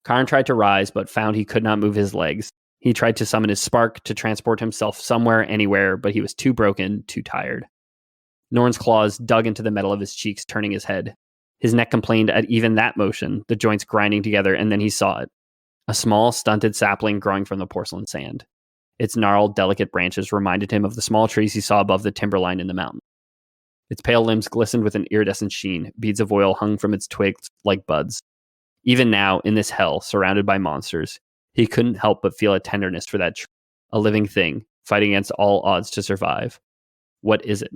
Karn tried to rise, but found he could not move his legs. He tried to summon his spark to transport himself somewhere, anywhere, but he was too broken, too tired. Norn's claws dug into the metal of his cheeks, turning his head. His neck complained at even that motion, the joints grinding together, and then he saw it. A small, stunted sapling growing from the porcelain sand. Its gnarled, delicate branches reminded him of the small trees he saw above the timberline in the mountain. Its pale limbs glistened with an iridescent sheen. Beads of oil hung from its twigs like buds. Even now, in this hell, surrounded by monsters, he couldn't help but feel a tenderness for that tree, a living thing, fighting against all odds to survive. What is it?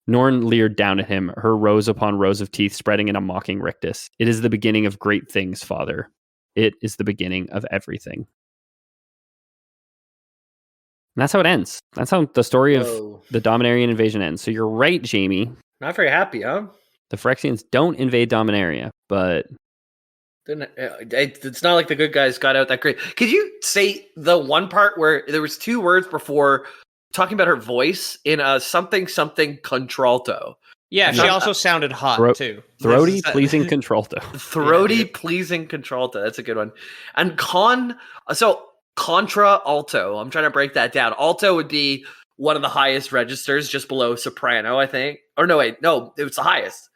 Norn leered down at him, her rows upon rows of teeth spreading in a mocking rictus. It is the beginning of great things, father. It is the beginning of everything. And that's how it ends. That's how the story of the Dominarian invasion ends. So you're right, Jamie. Not very happy, huh? The Phyrexians don't invade Dominaria, but it's not like the good guys got out that great. Could you say the one part where there was 2 words before talking about her voice in a something contralto? Yeah, she also sounded hot too. Throaty, pleasing contralto. Throaty, pleasing contralto. That's a good one. And contra alto. I'm trying to break that down. Alto would be one of the highest registers, just below soprano, I think. Or no, wait, no, it was the highest.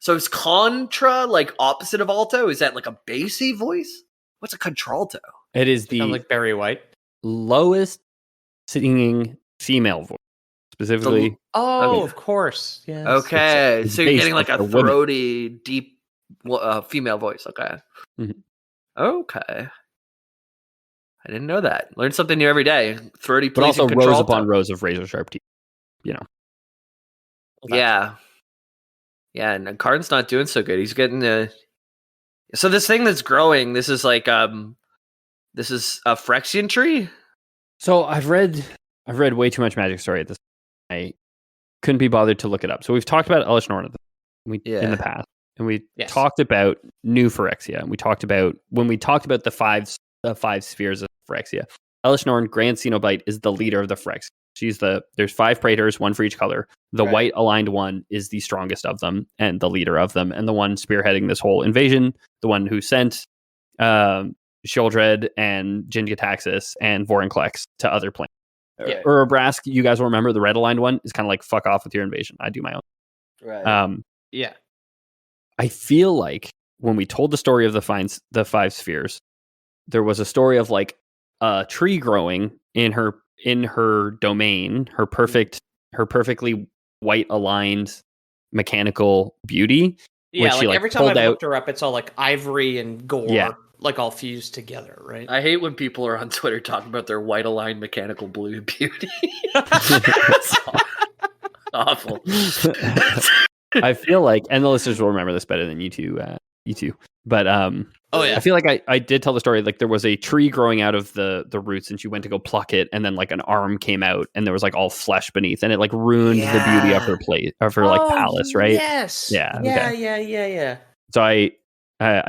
So is contra like opposite of alto? Is that like a bassy voice? What's a contralto? It is the like Barry White lowest singing female voice, specifically. Of course. Yes. Okay, so you're getting like a throaty, deep female voice. Okay. Mm-hmm. Okay. I didn't know that. Learn something new every day. Throaty, but also rows upon rows of razor sharp teeth. You know. Yeah. Yeah, and Karn's not doing so good. He's getting so this thing that's growing, this is like this is a Phyrexian tree? So I've read way too much Magic Story at this point. I couldn't be bothered to look it up. So we've talked about Elesh Norn in the past. And we talked about new Phyrexia. And we talked about when we talked about the five spheres of Phyrexia. Elesh Norn, Grand Cenobite, is the leader of the Phyrexia. There's 5 Praetors, 1 for each color. The white aligned one is the strongest of them and the leader of them, and the one spearheading this whole invasion, the one who sent Sheoldred and Jin-Gitaxias and Vorinclex to other planets. Urabrask, you guys will remember the red aligned one is kind of like fuck off with your invasion. I do my own. Right. I feel like when we told the story of the 5 spheres, there was a story of like a tree growing in her domain, her perfectly white aligned mechanical beauty. Yeah, like every time I looked her up, it's all like ivory and gore, like all fused together, right? I hate when people are on Twitter talking about their white aligned mechanical blue beauty. Awful. I feel like, and the listeners will remember this better than you two. But I feel like I did tell the story, like there was a tree growing out of the roots and she went to go pluck it, and then like an arm came out and there was like all flesh beneath, and it like ruined the beauty of her palace, right? Yes. Yeah. So I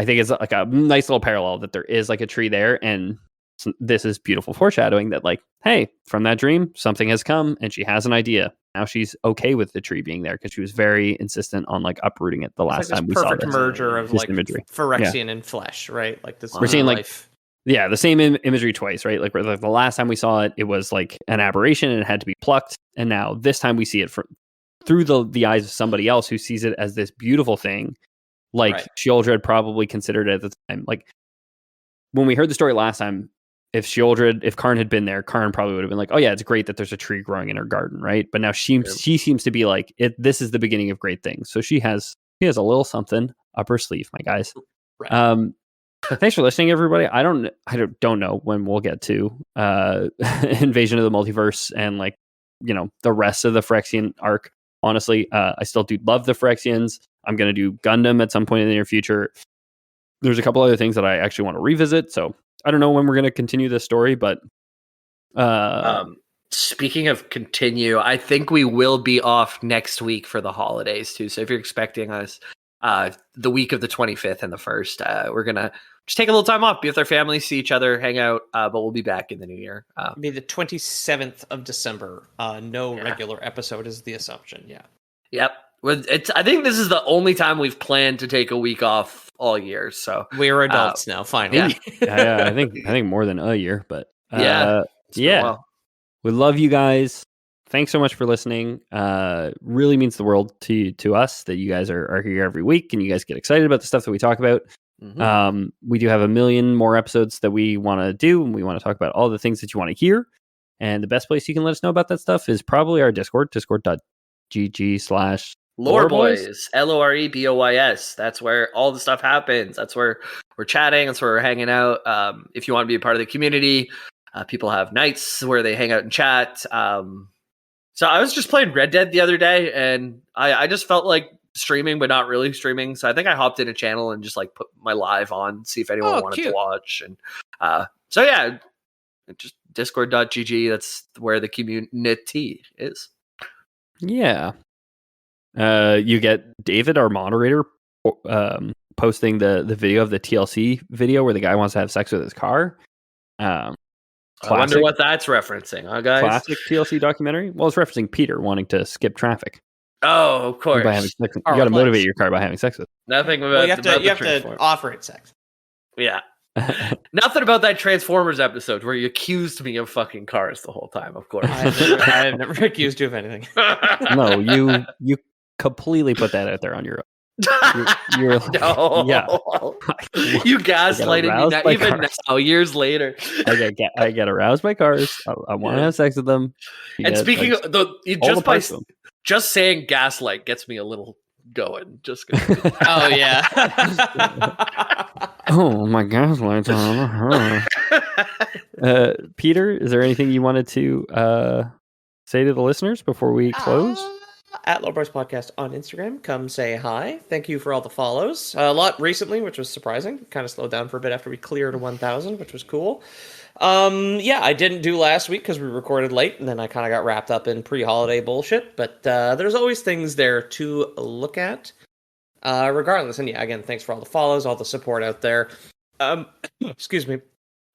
think it's like a nice little parallel that there is like a tree there, and this is beautiful foreshadowing that like, hey, from that dream something has come and she has an idea. Now she's okay with the tree being there because she was very insistent on like uprooting it the last time we saw this. Perfect merger of like imagery. Phyrexian and flesh, right? Like this. We're seeing life. Like the same imagery twice, right? Like the last time we saw it, it was like an aberration and it had to be plucked, and now this time we see it through the eyes of somebody else who sees it as this beautiful thing. Like Sheoldred probably considered it at the time. Like when we heard the story last time, if Karn had been there, Karn probably would have been like, oh yeah, it's great that there's a tree growing in her garden, right? But now she seems to be like, this is the beginning of great things. So she has a little something up her sleeve, my guys. Right. Thanks for listening, everybody. I don't know when we'll get to Invasion of the Multiverse and like, you know, the rest of the Phyrexian arc. Honestly, I still do love the Phyrexians. I'm going to do Gundam at some point in the near future. There's a couple other things that I actually want to revisit. So I don't know when we're going to continue this story, but speaking of continue, I think we will be off next week for the holidays too. So if you're expecting us the week of the 25th and the 1st, we're going to just take a little time off, be with our families, see each other, hang out, but we'll be back in the new year. It'll be the 27th of December. No regular episode is the assumption. Yeah. Yep. I think this is the only time we've planned to take a week off all year. So we're adults now, finally. Yeah. I think more than a year, but yeah. We love you guys. Thanks so much for listening. Really means the world to us that you guys are here every week and you guys get excited about the stuff that we talk about. Mm-hmm. We do have a million more episodes that we want to do, and we want to talk about all the things that you want to hear. And the best place you can let us know about that stuff is probably our Discord, discord.gg/loreboys. LOREBOYS. That's where all the stuff happens. That's where we're chatting. That's where we're hanging out. If you want to be a part of the community, people have nights where they hang out and chat. So I was just playing Red Dead the other day, and I just felt like streaming, but not really streaming. So I think I hopped in a channel and just like put my live on, see if anyone wanted to watch. And so yeah, just discord.gg. That's where the community is. Yeah. You get David, our moderator, posting the video of the TLC video where the guy wants to have sex with his car. I wonder what that's referencing, huh, guys? Classic TLC documentary. Well, it's referencing Peter wanting to skip traffic. Oh, of course. By having sex. You got to motivate your car by having sex with it. Nothing about you have to offer it sex. Yeah. Nothing about that Transformers episode where you accused me of fucking cars the whole time, of course. I have never accused you of anything. No, you completely put that out there on your own. You're like, no. Yeah. You gaslighted me not even now, years later. I get aroused by cars. I want to have sex with them. And speaking of just saying gaslight gets me a little going. Just oh yeah. Oh my gaslight's on her. Peter, is there anything you wanted to say to the listeners before we close? At Low Bros Podcast on Instagram, come say hi. Thank you for all the follows. A lot recently, which was surprising. Kind of slowed down for a bit after we cleared 1,000, which was cool. Yeah, I didn't do last week because we recorded late, and then I kind of got wrapped up in pre-holiday bullshit. But there's always things there to look at, regardless. And yeah, again, thanks for all the follows, all the support out there. Excuse me.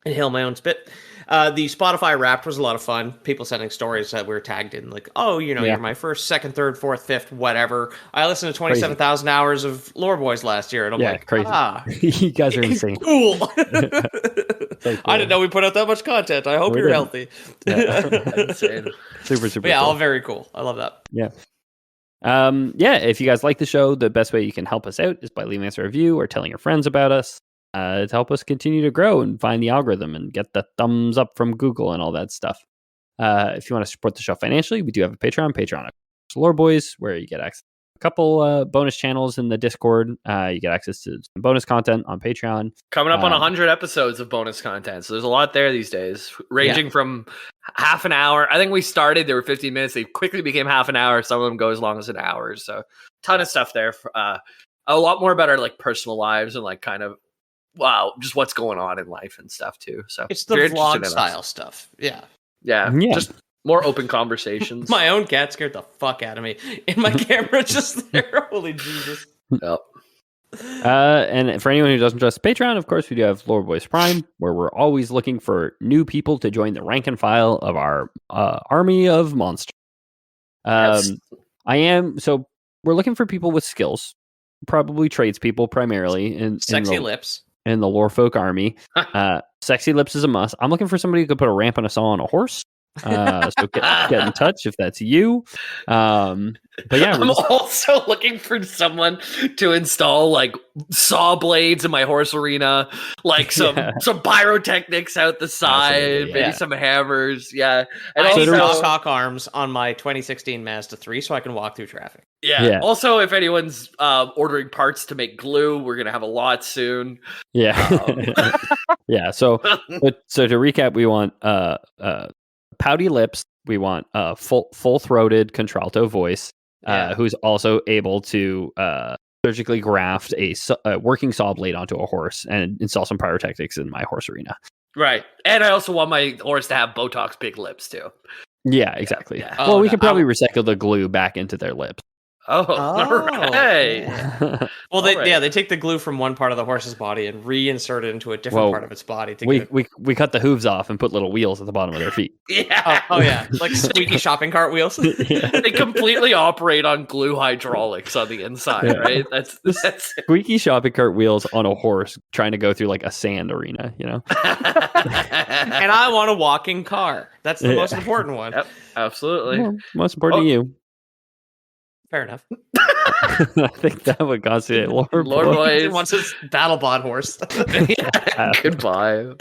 Inhale my own spit. The Spotify Wrapped was a lot of fun. People sending stories that we were tagged in, like, oh, you're my first, second, third, fourth, fifth, whatever. I listened to 27,000 hours of Lore Boys last year, and I'm like, crazy. You guys are insane. Cool. So cool. I didn't know we put out that much content. I hope you're healthy. Yeah. Super. But yeah, cool. All very cool. I love that. Yeah. If you guys like the show, the best way you can help us out is by leaving us a review or telling your friends about us. To help us continue to grow and find the algorithm and get the thumbs up from Google and all that stuff. If you want to support the show financially, we do have a Patreon Lore Boys, where you get access to a couple bonus channels in the Discord. You get access to some bonus content on Patreon. Coming up on 100 episodes of bonus content. So there's a lot there these days, ranging from half an hour. I think we started, there were 15 minutes. They quickly became half an hour. Some of them go as long as an hour. So ton of stuff there. A lot more about our like personal lives and like kind of just what's going on in life and stuff too. So it's the vlog style stuff. Yeah. Just more open conversations. My own cat scared the fuck out of me, and my camera just there. Holy Jesus. Yep. And for anyone who doesn't trust Patreon, of course, we do have Lore Boys Prime, where we're always looking for new people to join the rank and file of our army of monsters. Yes. So we're looking for people with skills, probably tradespeople primarily, in sexy lips. In the Lorefolk army. Sexy lips is a must. I'm looking for somebody who could put a ramp and a saw on a horse. So get in touch if that's you. But yeah, I'm also looking for someone to install like saw blades in my horse arena, like some pyrotechnics out the side, maybe some hammers. Yeah, and I need stock arms on my 2016 Mazda 3 so I can walk through traffic. Yeah. Also, if anyone's ordering parts to make glue, we're gonna have a lot soon. Yeah. Yeah. So to recap, we want pouty lips. We want full-throated contralto voice, who's also able to surgically graft a working saw blade onto a horse and install some pyrotechnics in my horse arena. Right. And I also want my horse to have Botox big lips too. Yeah, exactly. Yeah. Well, we could probably recycle the glue back into their lips. All right. Yeah. Well, they take the glue from one part of the horse's body and reinsert it into a different part of its body. We cut the hooves off and put little wheels at the bottom of their feet. Yeah. Oh yeah, like squeaky shopping cart wheels. They completely operate on glue hydraulics on the inside, right? That's squeaky shopping cart wheels on a horse trying to go through like a sand arena, you know. And I want a walking car. That's the most important one. Yep, absolutely. Well, most important to you. Fair enough. I think that would constitute Lore Boys. He wants his BattleBot horse. Goodbye.